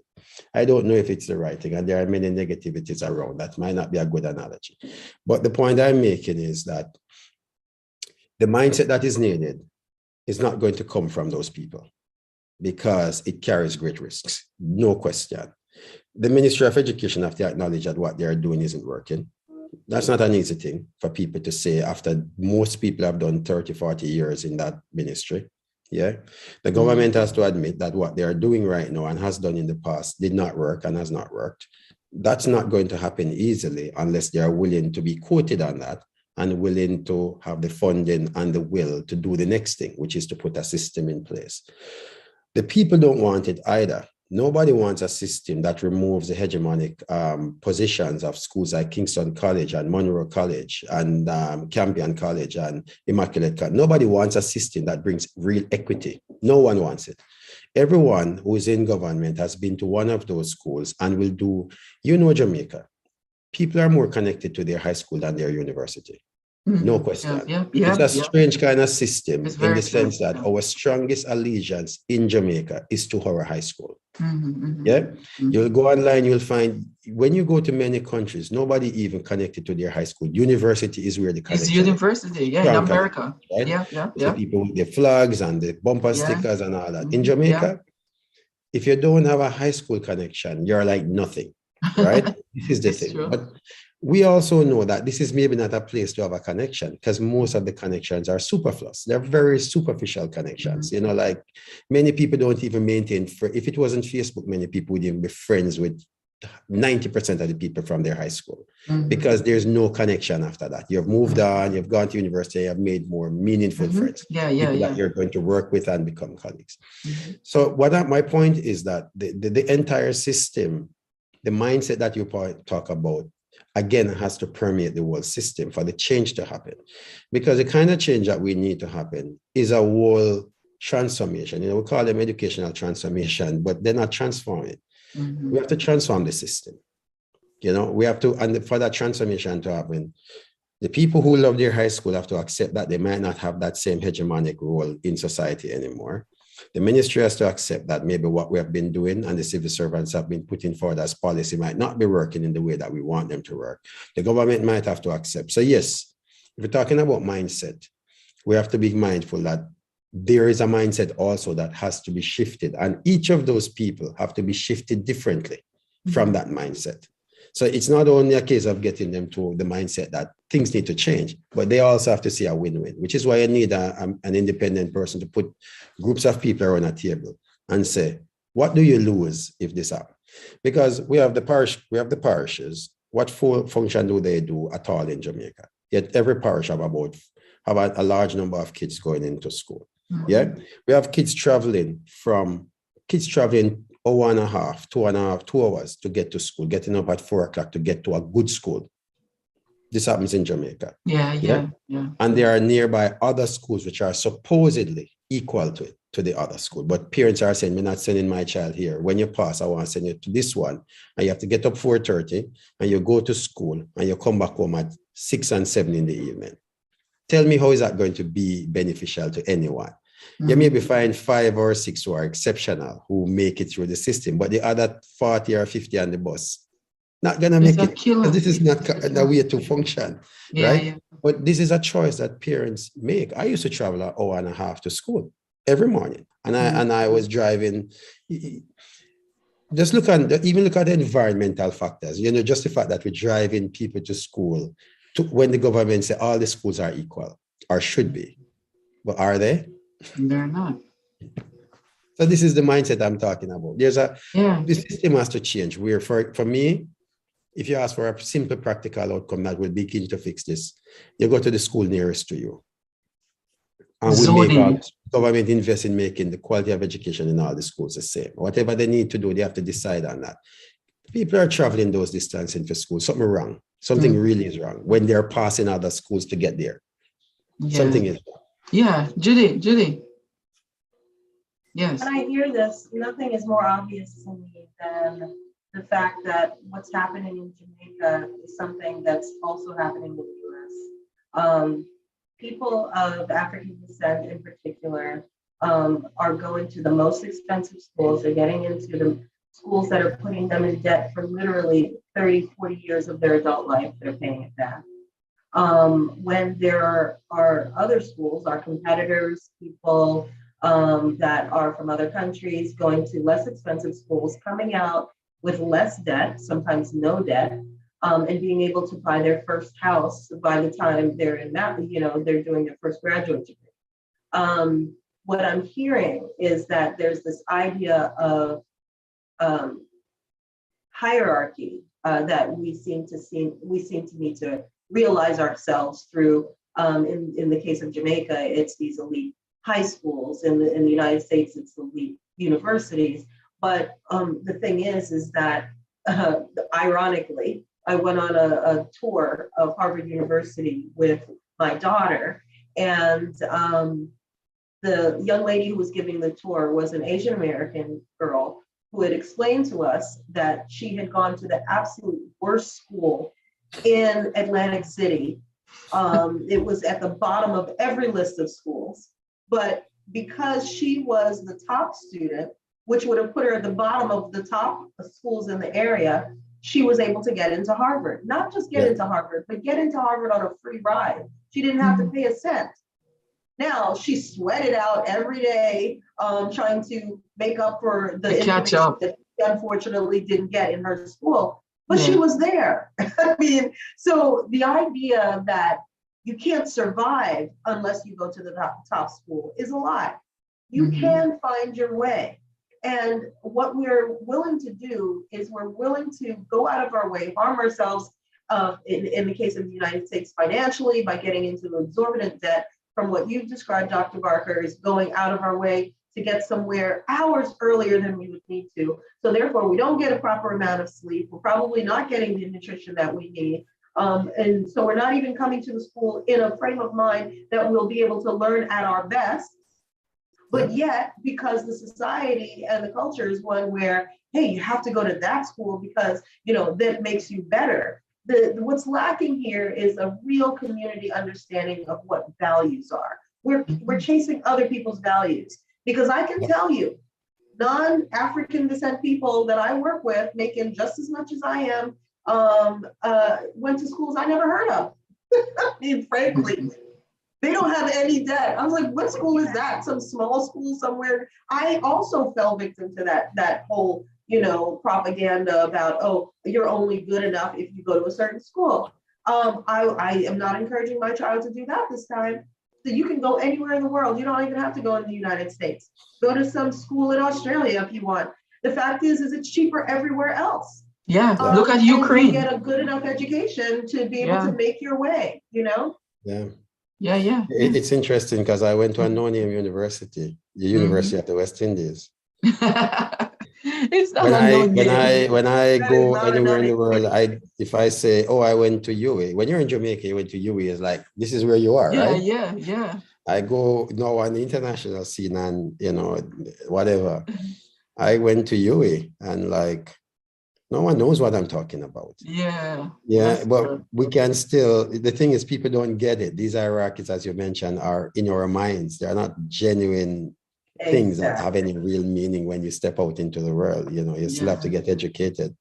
Speaker 2: I don't know if it's the right thing, and there are many negativities around. That might not be a good analogy. But the point I'm making is that the mindset that is needed is not going to come from those people because it carries great risks, no question. The Ministry of Education have to acknowledge that what they are doing isn't working. That's not an easy thing for people to say after most people have done 30, 40 years in that ministry. Yeah. The government has to admit that what they are doing right now and has done in the past did not work and has not worked. That's not going to happen easily unless they are willing to be quoted on that and willing to have the funding and the will to do the next thing, which is to put a system in place. The people don't want it either. Nobody wants a system that removes the hegemonic positions of schools like Kingston College and Monroe College and Campion College and Immaculate College. Nobody wants a system that brings real equity. No one wants it. Everyone who is in government has been to one of those schools and will do, Jamaica. People are more connected to their high school than their university. No question. It's a strange kind of system in the sense that our strongest allegiance in Jamaica is to our high school. You'll go online, you'll find when you go to many countries, nobody even connected to their high school. University is where the connection
Speaker 1: is. University, in America.
Speaker 2: Right? So people with the flags and the bumper stickers and all that. In Jamaica, if you don't have a high school connection, you're like nothing, right? This is the thing. True. But we also know that this is maybe not a place to have a connection because most of the connections are superfluous. They're very superficial connections. Like many people don't even maintain, if it wasn't Facebook, many people would even be friends with 90% of the people from their high school because there's no connection after that. You've moved on, you've gone to university, you've made more meaningful friends. People that you're going to work with and become colleagues. So my point is that the entire system, the mindset that you talk about, again, has to permeate the whole system for the change to happen. Because the kind of change that we need to happen is a whole transformation. We call them educational transformation, but they're not transforming. We have to transform the system. We have to, and for that transformation to happen, the people who love their high school have to accept that they might not have that same hegemonic role in society anymore. The ministry has to accept that maybe what we have been doing and the civil servants have been putting forward as policy might not be working in the way that we want them to work. The government might have to accept. So yes, if we're talking about mindset, we have to be mindful that there is a mindset also that has to be shifted. And each of those people have to be shifted differently from that mindset. So it's not only a case of getting them to the mindset that things need to change, but they also have to see a win-win, which is why you need an independent person to put groups of people around a table and say, What do you lose if this happens? Because we have the parishes. What full function do they do at all in Jamaica? Yet every parish have a large number of kids going into school.
Speaker 1: Mm-hmm.
Speaker 2: Yeah, we have kids traveling 1.5, 2.5, 2 hours to get to school, getting up at 4 o'clock to get to a good school. This happens in Jamaica.
Speaker 1: Yeah.
Speaker 2: And there are nearby other schools which are supposedly equal to the other school. But parents are saying, we're not sending my child here. When you pass, I want to send you to this one. And you have to get up 4:30 and you go to school and you come back home at 6 and 7 in the evening. Tell me, how is that going to be beneficial to anyone? You maybe find 5 or 6 who are exceptional, who make it through the system, but the other 40 or 50 on the bus, not going to make it. This is not the way to function, right?
Speaker 1: Yeah.
Speaker 2: But this is a choice that parents make. I used to travel an hour and a half to school every morning, and I was driving. Just look at the environmental factors. Just the fact that we're driving people to school, when the government say all the schools are equal or should be, but are they?
Speaker 1: They're not.
Speaker 2: So this is the mindset I'm talking about. The system has to change. Where for me, if you ask for a simple practical outcome that will begin to fix this, you go to the school nearest to you. And we make all government invest in making the quality of education in all the schools the same. Whatever they need to do, they have to decide on that. People are traveling those distances into school. Something wrong. Something really is wrong when they're passing other schools to get there.
Speaker 1: Yeah.
Speaker 2: Something is wrong.
Speaker 1: Yeah, Judy. Yes.
Speaker 3: When I hear this, nothing is more obvious to me than the fact that what's happening in Jamaica is something that's also happening in the US. People of African descent in particular are going to the most expensive schools. They're getting into the schools that are putting them in debt for literally 30, 40 years of their adult life. They're paying it back. When there are other schools, our competitors, people that are from other countries going to less expensive schools, coming out with less debt, sometimes no debt, and being able to buy their first house by the time they're in that, they're doing their first graduate degree. What I'm hearing is that there's this idea of hierarchy that we seem to need to realize ourselves through. In the case of Jamaica, it's these elite high schools. In the United States, it's elite universities. But the thing is that ironically, I went on a tour of Harvard University with my daughter, and the young lady who was giving the tour was an Asian American girl who had explained to us that she had gone to the absolute worst school in Atlantic City. It was at the bottom of every list of schools, but because she was the top student, which would have put her at the bottom of the top schools in the area, she was able to get into Harvard. Not just get into Harvard, but get into Harvard on a free ride. She didn't have to pay a cent. Now, she sweated out every day trying to make up for the
Speaker 1: catch up
Speaker 3: that she unfortunately didn't get in her school, but she was there. I mean, so the idea that you can't survive unless you go to the top school is a lie. You can find your way. And what we're willing to do is we're willing to go out of our way, harm ourselves, in the case of the United States financially, by getting into exorbitant debt from what you've described, Dr. Barker, is going out of our way to get somewhere hours earlier than we would need to. So therefore, we don't get a proper amount of sleep. We're probably not getting the nutrition that we need. And so we're not even coming to the school in a frame of mind that we'll be able to learn at our best. But yet, because the society and the culture is one where, hey, you have to go to that school because, that makes you better. What's lacking here is a real community understanding of what values are. We're chasing other people's values, because I can tell you, non-African descent people that I work with, making just as much as I am, went to schools I never heard of. I mean, frankly. They don't have any debt. I was like, what school is that? Some small school somewhere? I also fell victim to that whole, propaganda about, oh, you're only good enough if you go to a certain school. I am not encouraging my child to do that this time. So you can go anywhere in the world. You don't even have to go in the United States. Go to some school in Australia if you want. The fact is it's cheaper everywhere else.
Speaker 1: Yeah, look at
Speaker 3: And you
Speaker 1: Ukraine.
Speaker 3: get a good enough education to be able to make your way, you know?
Speaker 2: Yeah.
Speaker 1: Yeah.
Speaker 2: It's interesting because I went to a no-name university, the University of the West Indies.
Speaker 1: It's not a no-name.
Speaker 2: When I
Speaker 3: That is
Speaker 2: go
Speaker 3: not a
Speaker 2: anywhere in the
Speaker 3: no-name.
Speaker 2: world, if I say, oh, I went to UA, when you're in Jamaica, you went to UA, it's like, this is where you are, right?
Speaker 1: Yeah.
Speaker 2: I go now on the international scene and, you know, whatever. I went to UA and like, no one knows what I'm talking about.
Speaker 1: Yeah.
Speaker 2: Yeah, but we can still, the thing is, people don't get it. These hierarchies, as you mentioned, are in our minds. They're not genuine things that have any real meaning when you step out into the world. You know, you still have to get educated.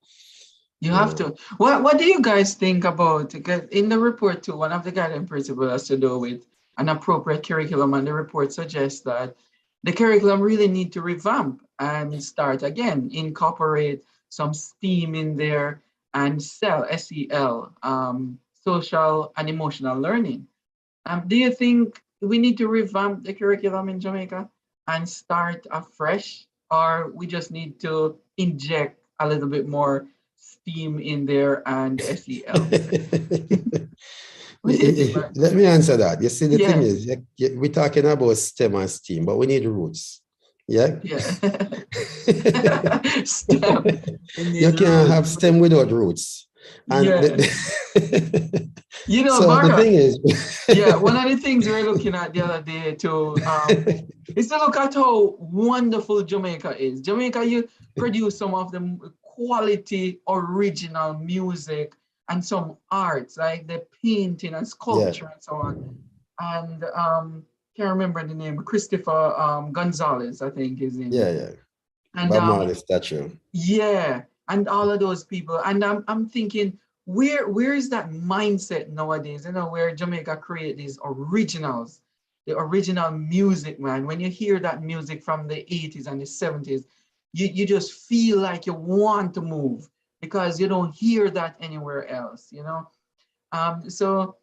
Speaker 1: You have to. What do you guys think about, in the report too, one of the guiding principles has to do with an appropriate curriculum, and the report suggests that the curriculum really need to revamp and start again, incorporate some STEAM in there and SEL, social and emotional learning. Do you think we need to revamp the curriculum in Jamaica and start afresh, or we just need to inject a little bit more STEAM in there and SEL?
Speaker 2: Let me answer that. You see, the thing is, we're talking about STEM and STEAM, but we need roots. Yeah.
Speaker 1: STEM.
Speaker 2: You can't have STEM without roots. And
Speaker 1: you know,
Speaker 2: so
Speaker 1: Marga,
Speaker 2: the thing is,
Speaker 1: one of the things we were looking at the other day too is to look at how wonderful Jamaica is. Jamaica, you produce some of the quality original music and some arts, like the painting and sculpture and so on. And can't remember the name, Christopher Gonzalez, I think his name. And
Speaker 2: Bob Marley statue.
Speaker 1: Yeah, and all of those people. And I'm thinking, where is that mindset nowadays? You know, where Jamaica create these originals, the original music, man. When you hear that music from the 80s and the 70s, you just feel like you want to move because you don't hear that anywhere else, you know? So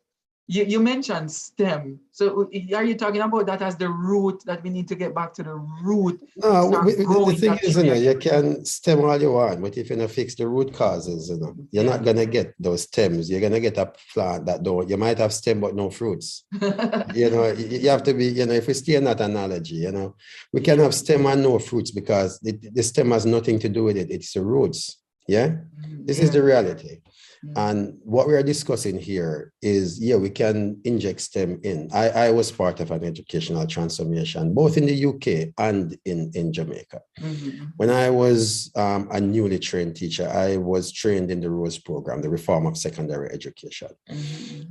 Speaker 1: you mentioned STEM. So are you talking about that as the root, that we need to get back to the root?
Speaker 2: No, the thing is, you can STEM all you want, but if you don't fix the root causes, you're not going to get those stems. You're going to get a plant that you might have stem, but no fruits. You have to be, if we stay in that analogy, we can have stem and no fruits because the stem has nothing to do with it. It's the roots. Yeah. This is the reality. And what we are discussing here is, we can inject STEM in. I was part of an educational transformation, both in the UK and in Jamaica. When I was a newly trained teacher, I was trained in the ROSE program, the Reform of Secondary Education.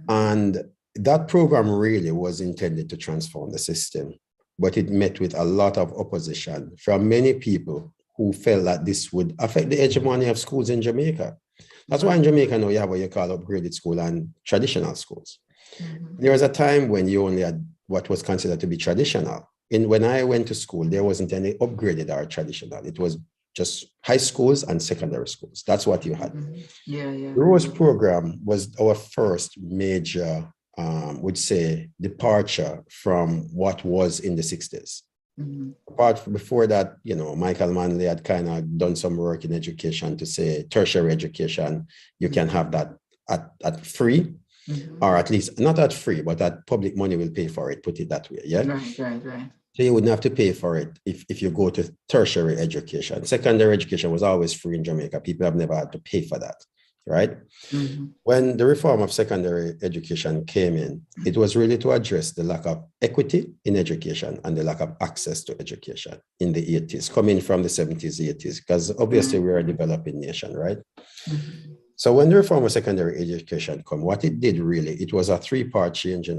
Speaker 2: And that program really was intended to transform the system, but it met with a lot of opposition from many people who felt that this would affect the hegemony of schools in Jamaica. That's why in Jamaica now you have what you call upgraded school and traditional schools. There was a time when you only had what was considered to be traditional. When I went to school, there wasn't any upgraded or traditional. It was just high schools and secondary schools. That's what you had. The ROSE program was our first major, would say, departure from what was in the 60s. Before that, Michael Manley had kind of done some work in education to say tertiary education, you can have that at free, or at least not at free, but that public money will pay for it, put it that way. Yeah.
Speaker 1: Right.
Speaker 2: So you wouldn't have to pay for it if you go to tertiary education. Secondary education was always free in Jamaica. People have never had to pay for that. Right? When the reform of secondary education came in, it was really to address the lack of equity in education and the lack of access to education in the 80s, coming from the 70s, 80s, because obviously we're a developing nation, right? So when the reform of secondary education came, what it did really, it was a three-part change,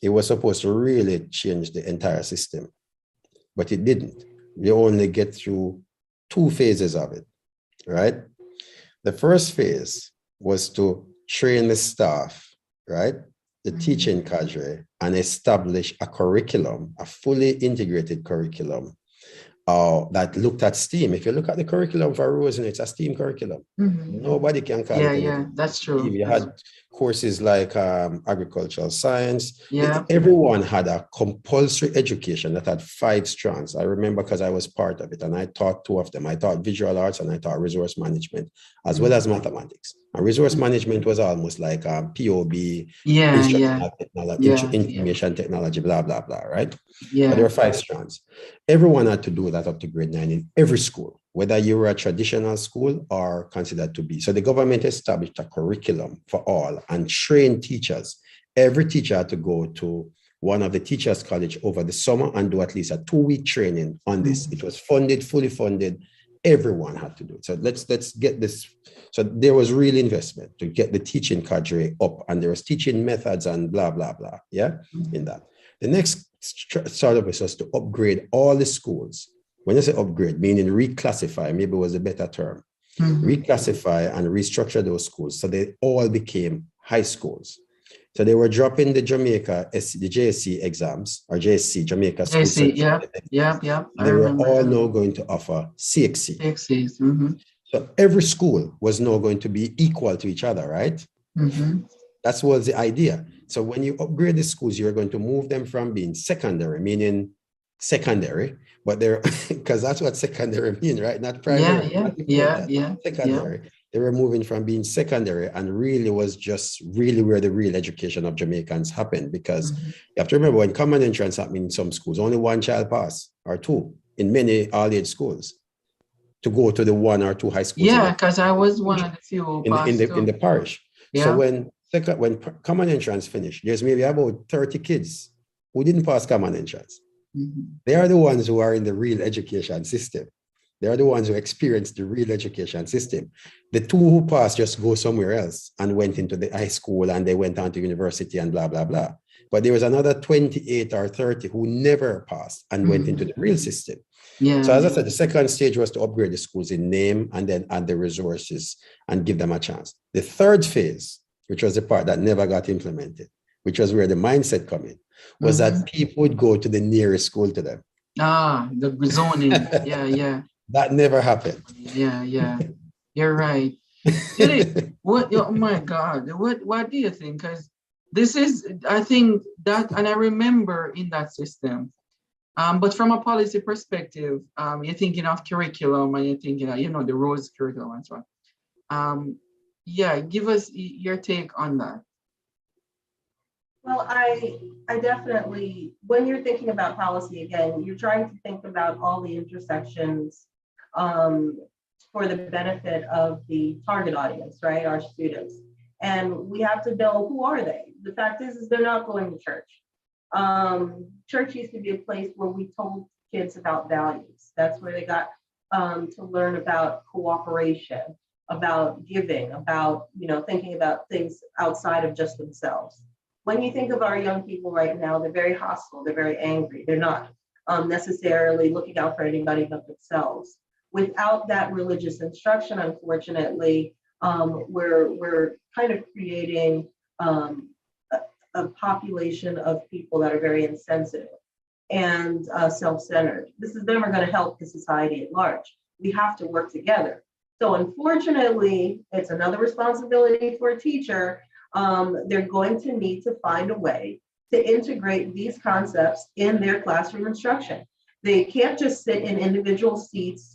Speaker 2: It was supposed to really change the entire system, but it didn't. You only get through 2 phases of it, right? The first phase was to train the staff, right? The teaching cadre, and establish a curriculum, a fully integrated curriculum that looked at STEAM. If you look at the curriculum for Rosen, it's a STEAM curriculum. Nobody can call it anything.
Speaker 1: Yeah, that's true.
Speaker 2: You had courses like agricultural science.
Speaker 1: Yeah.
Speaker 2: Everyone had a compulsory education that had 5 strands. I remember because I was part of it, and I taught 2 of them. I taught visual arts and I taught resource management, as well as mathematics. And resource management was almost like POB, information technology, blah, blah, blah, right?
Speaker 1: Yeah.
Speaker 2: But there were 5 strands. Everyone had to do that up to grade 9 in every school, whether you were a traditional school or considered to be. So the government established a curriculum for all and trained teachers. Every teacher had to go to one of the teachers' college over the summer and do at least a 2-week training on this. It was funded, fully funded. Everyone had to do it. So let's get this. So there was real investment to get the teaching cadre up, and there was teaching methods and blah, blah, blah. Yeah, in that. The next sort of was to upgrade all the schools. When I say upgrade, meaning reclassify, maybe was a better term. Reclassify and restructure those schools so they all became high schools. So they were dropping the Jamaica, the JSC exams, or JSC, Jamaica School
Speaker 1: JSC, yeah.
Speaker 2: They were all now going to offer CXC.
Speaker 1: CXCs.
Speaker 2: So every school was now going to be equal to each other, right? That was the idea. So when you upgrade the schools, you're going to move them from being secondary, meaning secondary, but they're, because that's what secondary means, right? Not primary. Secondary. Yeah. They were moving from being secondary, and really was just really where the real education of Jamaicans happened, because you have to remember, when common entrance happened in some schools, only 1 child passed, or 2 in many all-age schools, to go to the 1 or 2 high schools.
Speaker 1: Yeah, because I was one of the few
Speaker 2: in the parish. Yeah. So when common entrance finished, there's maybe about 30 kids who didn't pass common entrance. They are the ones who are in the real education system. They are the ones who experienced the real education system. The 2 who passed just go somewhere else and went into the high school, and they went on to university and blah, blah, blah. But there was another 28 or 30 who never passed and went into the real system. Yeah. So as I said, the second stage was to upgrade the schools in name and then add the resources and give them a chance. The third phase, which was the part that never got implemented, which was where the mindset come in, was that people would go to the nearest school to them.
Speaker 1: The zoning. Yeah.
Speaker 2: That never happened.
Speaker 1: Yeah. You're right. Oh my God. What do you think? Because this is, I think that, and I remember in that system, but from a policy perspective, you're thinking of curriculum, and you're thinking, the Rose curriculum and so on. Give us your take on that.
Speaker 3: Well, I definitely, when you're thinking about policy, again, you're trying to think about all the intersections for the benefit of the target audience, right? Our students. And we have to know, who are they? The fact is they're not going to church. Church used to be a place where we told kids about values. That's where they got to learn about cooperation, about giving, about, thinking about things outside of just themselves. When you think of our young people right now, they're very hostile, they're very angry. They're not necessarily looking out for anybody but themselves. Without that religious instruction, unfortunately, we're kind of creating a population of people that are very insensitive and self-centered. This is never going to help the society at large. We have to work together. So unfortunately, it's another responsibility for a teacher. They're going to need to find a way to integrate these concepts in their classroom instruction. They can't just sit in individual seats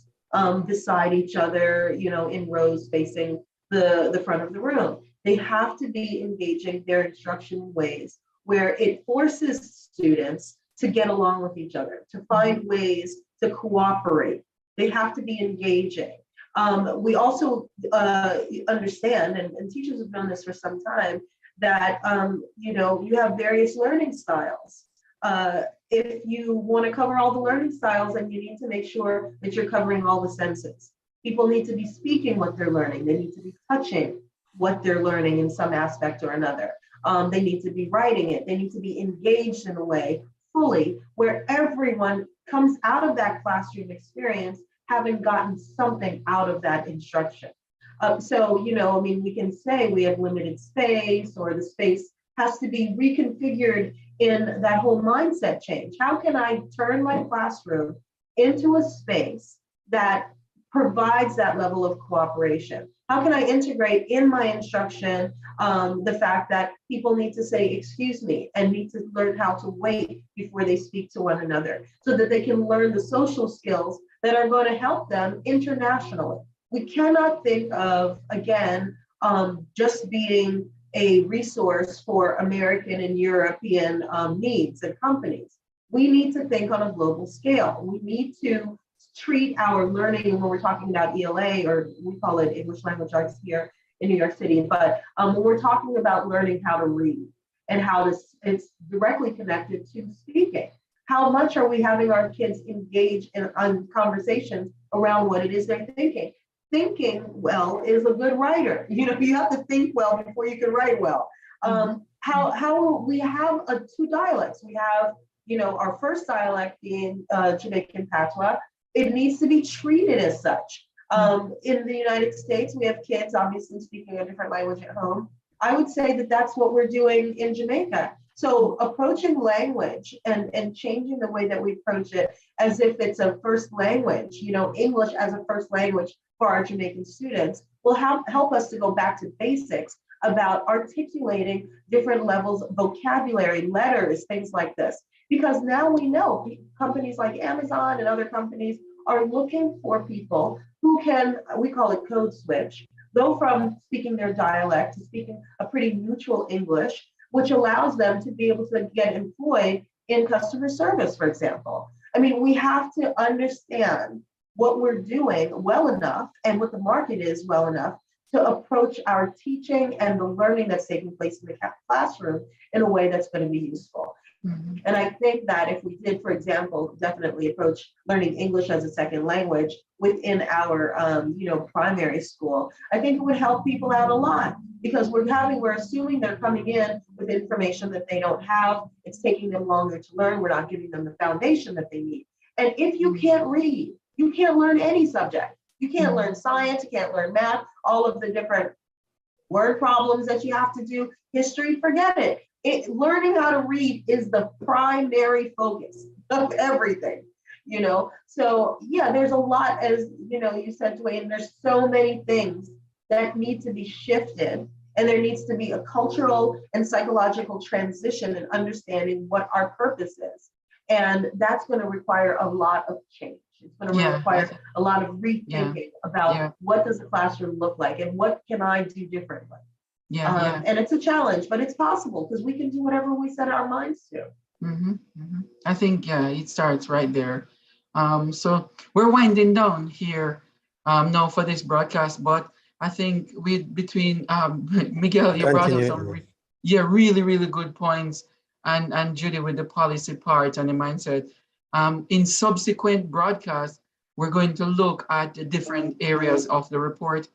Speaker 3: beside each other, in rows facing the front of the room. They have to be engaging their instruction in ways where it forces students to get along with each other, to find ways to cooperate. They have to be engaging. We also understand, and teachers have known this for some time, that you have various learning styles. If you want to cover all the learning styles, then you need to make sure that you're covering all the senses. People need to be speaking what they're learning. They need to be touching what they're learning in some aspect or another. They need to be writing it. They need to be engaged in a way fully where everyone comes out of that classroom experience having gotten something out of that instruction. We can say we have limited space, or the space has to be reconfigured in that whole mindset change. How can I turn my classroom into a space that provides that level of cooperation? How can I integrate in my instruction the fact that people need to say, excuse me, and need to learn how to wait before they speak to one another so that they can learn the social skills that are going to help them internationally? We cannot think of, again, just being a resource for American and European needs and companies. We need to think on a global scale. We need to treat our learning when we're talking about ELA, or we call it English Language Arts here in New York City, but when we're talking about learning how to read and how to, it's directly connected to speaking. How much are we having our kids engage in conversations around what it is they're thinking? Thinking well is a good writer. You know, you have to think well before you can write well. How we have two dialects. We have, you know, our first dialect being Jamaican Patois. It needs to be treated as such. In the United States, we have kids obviously speaking a different language at home. I would say that that's what we're doing in Jamaica. So approaching language and changing the way that we approach it as if it's a first language, you know, English as a first language for our Jamaican students will help us to go back to basics about articulating different levels of vocabulary, letters, things like this. Because now we know companies like Amazon and other companies are looking for people who can, we call it code switch, go from speaking their dialect to speaking a pretty neutral English, which allows them to be able to get employed in customer service, for example. I mean, we have to understand what we're doing well enough and what the market is well enough to approach our teaching and the learning that's taking place in the classroom in a way that's going to be useful. And I think that if we did, for example, definitely approach learning English as a second language within our, primary school, I think it would help people out a lot because we're assuming they're coming in with information that they don't have. It's taking them longer to learn. We're not giving them the foundation that they need. And if you can't read, you can't learn any subject. You can't learn science, you can't learn math, all of the different word problems that you have to do, history, forget it. Learning how to read is the primary focus of everything, you know? So yeah, there's a lot, as you know, you said, Dwayne, there's so many things that need to be shifted, and there needs to be a cultural and psychological transition in understanding what our purpose is. And that's going to require a lot of change. It's going to require a lot of rethinking about what does the classroom look like and what can I do differently. And it's a challenge, but it's possible because we can do whatever we set our minds to.
Speaker 1: I think, it starts right there. So we're winding down here now for this broadcast, but I think between Miguel, you brought up some really, really good points, and Judy with the policy part and the mindset. In subsequent broadcasts, we're going to look at the different areas of the report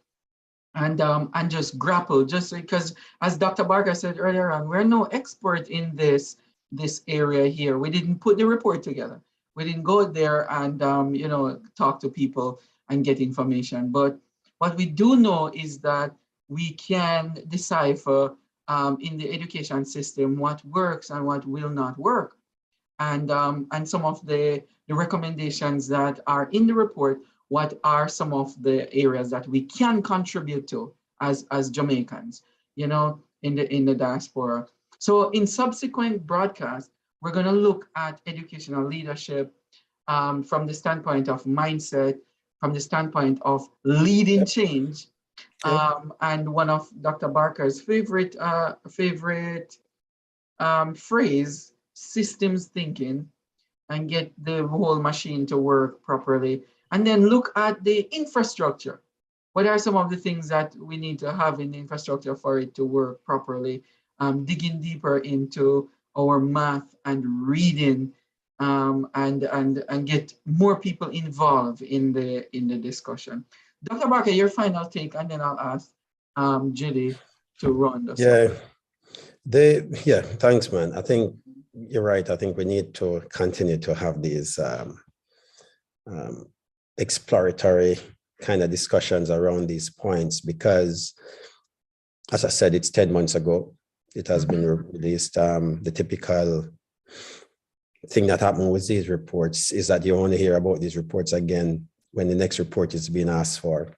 Speaker 1: and just grapple, just because, as Dr. Barker said earlier on, we're no expert in this area here. We didn't put the report together. We didn't go there and talk to people and get information. But what we do know is that we can decipher in the education system what works and what will not work. And some of the recommendations that are in the report, what are some of the areas that we can contribute to as Jamaicans, in the diaspora. So in subsequent broadcasts, we're going to look at educational leadership from the standpoint of mindset, from the standpoint of leading change. And one of Dr. Barker's favorite phrase, systems thinking, and get the whole machine to work properly. And then look at the infrastructure. What are some of the things that we need to have in the infrastructure for it to work properly? Digging deeper into our math and reading, and get more people involved in the discussion. Dr. Barker, your final take, and then I'll ask Judy to run this.
Speaker 2: Thanks, man. I think you're right. I think we need to continue to have these exploratory kind of discussions around these points because, as I said, it's 10 months ago. It has been released. The typical thing that happened with these reports is that you only hear about these reports again when the next report is being asked for.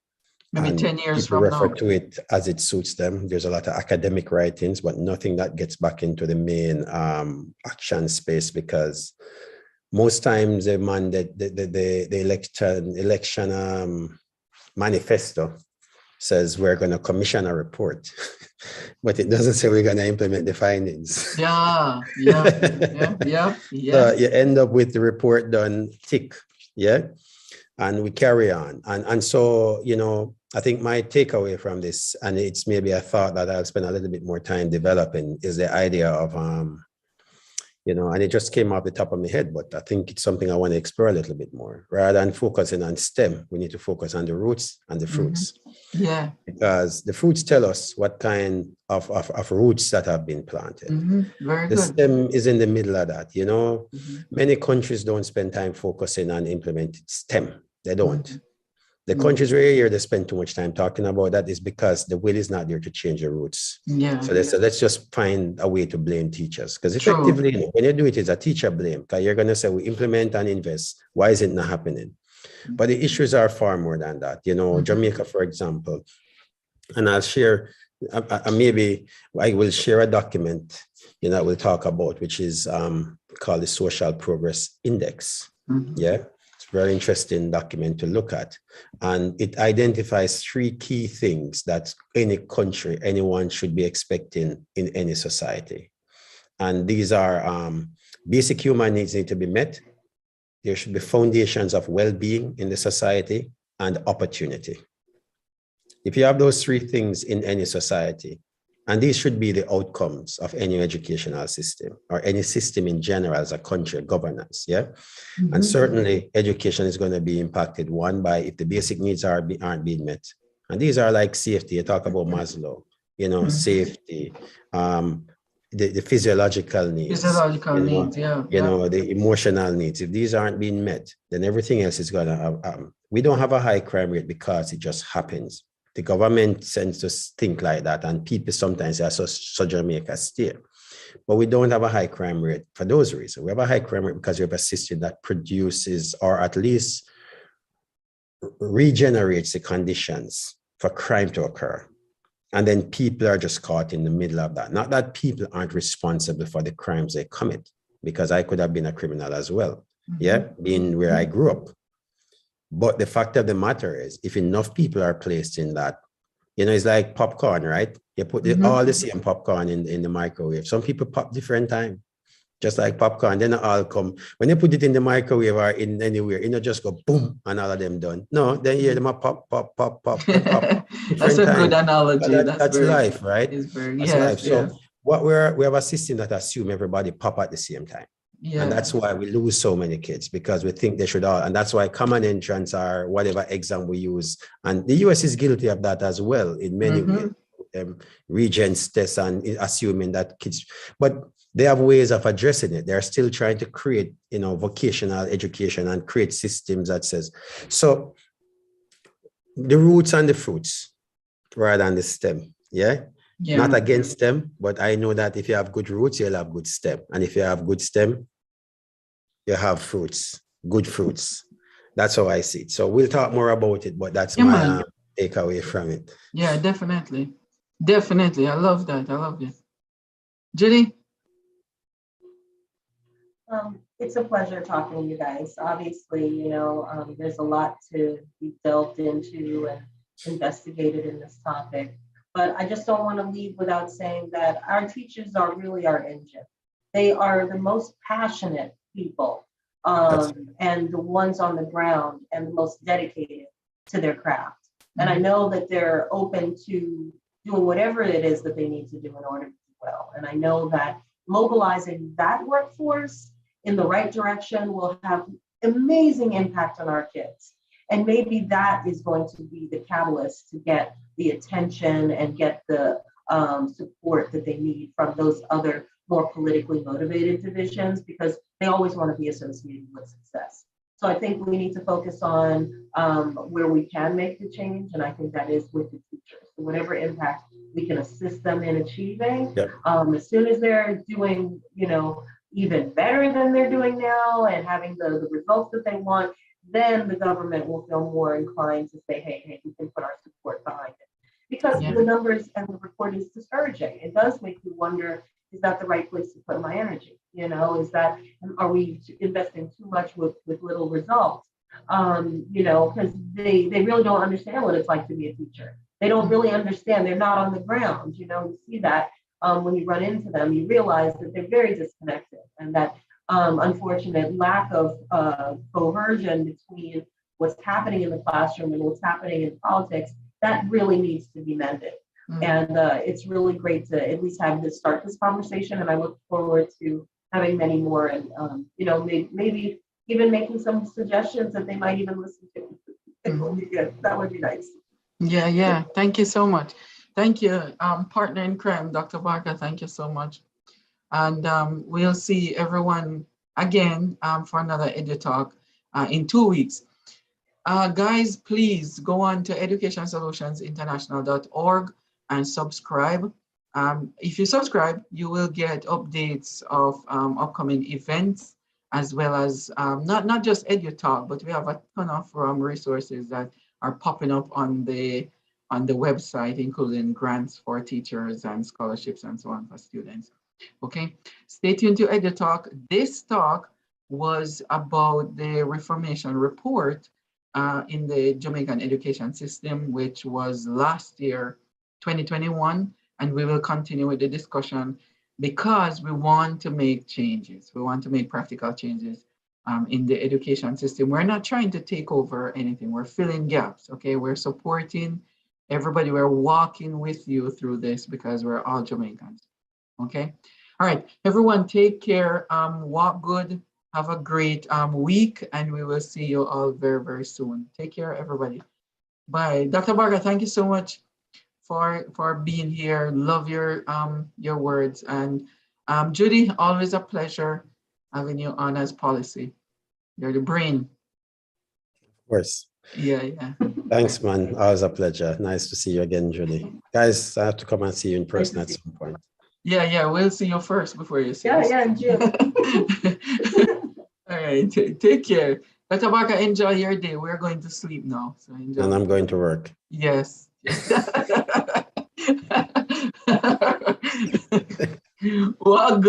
Speaker 1: Maybe
Speaker 2: And
Speaker 1: 10 years
Speaker 2: people
Speaker 1: from
Speaker 2: refer
Speaker 1: now.
Speaker 2: to it as it suits them. There's a lot of academic writings, but nothing that gets back into the main action space, because most times the election manifesto says we're going to commission a report, but it doesn't say we're going to implement the findings.
Speaker 1: Yeah.
Speaker 2: So you end up with the report done tick, yeah, and we carry on. And so, you know, I think my takeaway from this, and it's maybe a thought that I'll spend a little bit more time developing, is the idea of, you know, and it just came off the top of my head, but I think it's something I want to explore a little bit more. Rather than focusing on STEM, we need to focus on the roots and the fruits.
Speaker 1: Yeah.
Speaker 2: Because the fruits tell us what kind of roots that have been planted.
Speaker 1: Very
Speaker 2: The
Speaker 1: good.
Speaker 2: STEM is in the middle of that, you know. Many countries don't spend time focusing on implementing STEM. They don't. The countries where here they spend too much time talking about that is because the will is not there to change the roots.
Speaker 1: Yeah.
Speaker 2: So they said, let's just find a way to blame teachers. Because effectively, you know, when you do it, it's a teacher blame. Because you're going to say, we implement and invest. Why is it not happening? But the issues are far more than that. You know, Jamaica, for example, and I'll share, maybe I will share a document, you know, we'll talk about, which is called the Social Progress Index. Yeah. Very interesting document to look at. And it identifies 3 key things that any country, anyone should be expecting in any society. And these are basic human needs need to be met. There should be foundations of well-being in the society and opportunity. If you have those 3 things in any society, and these should be the outcomes of any educational system or any system in general as a country, governance, yeah? And certainly education is going to be impacted, one, by if the basic needs aren't being met. And these are like safety, you talk about Maslow, you know, safety, the physiological needs, you know, the emotional needs. If these aren't being met, then everything else is going to, we don't have a high crime rate because it just happens. The government tends to think like that, and people sometimes say, so Jamaica stay. But we don't have a high crime rate for those reasons. We have a high crime rate because we have a system that produces, or at least regenerates the conditions for crime to occur. And then people are just caught in the middle of that. Not that people aren't responsible for the crimes they commit, because I could have been a criminal as well, yeah, being where I grew up. But the fact of the matter is, if enough people are placed in that, you know, it's like popcorn, right? You put all the same popcorn in the microwave. Some people pop different time, just like popcorn. Then all come. When you put it in the microwave or in anywhere, you know, just go boom, and all of them done. No, then you hear them pop.
Speaker 1: That's a good analogy.
Speaker 2: That's life, right? That's life. So what we have a system that assumes everybody pop at the same time. Yeah. And that's why we lose so many kids, because we think they should all, and that's why common entrance or whatever exam we use. And the US is guilty of that as well in many ways. Regents test and assuming that kids, but they have ways of addressing it. They're still trying to create, you know, vocational education and create systems that says, so the roots and the fruits rather than the stem. Yeah. Not against them, but I know that if you have good roots, you'll have good stem. And if you have good stem, you have fruits, good fruits. That's how I see it. So we'll talk more about it, but that's my takeaway from it.
Speaker 1: Yeah, definitely. Definitely. I love that. I love it. Judy?
Speaker 3: It's a pleasure talking to you guys. Obviously, you know, there's a lot to be delved into and investigated in this topic. But I just don't want to leave without saying that our teachers are really our engine. They are the most passionate people and the ones on the ground and the most dedicated to their craft. And I know that they're open to doing whatever it is that they need to do in order to do well. And I know that mobilizing that workforce in the right direction will have amazing impact on our kids. And maybe that is going to be the catalyst to get the attention and get the support that they need from those other more politically motivated divisions, because they always want to be associated with success. So I think we need to focus on where we can make the change. And I think that is with the teachers. So whatever impact we can assist them in achieving, as soon as they're doing, you know, even better than they're doing now and having the results that they want, then the government will feel more inclined to say, hey, we can put our support behind it. Because the numbers and the report is discouraging. It does make you wonder, is that the right place to put my energy? You know, are we investing too much with little results? You know, because they really don't understand what it's like to be a teacher. They don't really understand. They're not on the ground. You know, you see that when you run into them, you realize that they're very disconnected, and that unfortunate lack of cohesion between what's happening in the classroom and what's happening in politics, that really needs to be mended. And it's really great to at least have start this conversation. And I look forward to having many more, and you know, maybe even making some suggestions that they might even listen to. It will be good. That would be nice.
Speaker 1: Yeah. Thank you so much. Thank you, partner in crime, Dr. Barker. Thank you so much. And we'll see everyone again for another EduTalk in 2 weeks. Guys, please go on to educationsolutionsinternational.org and subscribe. If you subscribe, you will get updates of upcoming events, as well as not just EduTalk, but we have a ton of resources that are popping up on the website, including grants for teachers and scholarships and so on for students. Okay, stay tuned to EduTalk. This talk was about the Reformation report in the Jamaican education system, which was last year, 2021, and we will continue with the discussion because we want to make changes. We want to make practical changes in the education system. We're not trying to take over anything. We're filling gaps, okay? We're supporting everybody. We're walking with you through this because we're all Jamaicans, okay? All right, everyone, take care, walk good, have a great week, and we will see you all very, very soon. Take care, everybody. Bye. Dr. Barker, thank you so much for being here. Love your words. And Judy, always a pleasure having you on as policy. You're the brain.
Speaker 2: Of course.
Speaker 1: Yeah.
Speaker 2: Thanks, man. Always a pleasure. Nice to see you again, Judy. Guys, I have to come and see you in person at some point.
Speaker 1: Yeah, we'll see you first before you see us.
Speaker 3: Yeah, in June.
Speaker 1: All right, take care. Dr. Barker, enjoy your day. We're going to sleep now. So enjoy.
Speaker 2: And I'm going to work.
Speaker 1: Yes. Well, good.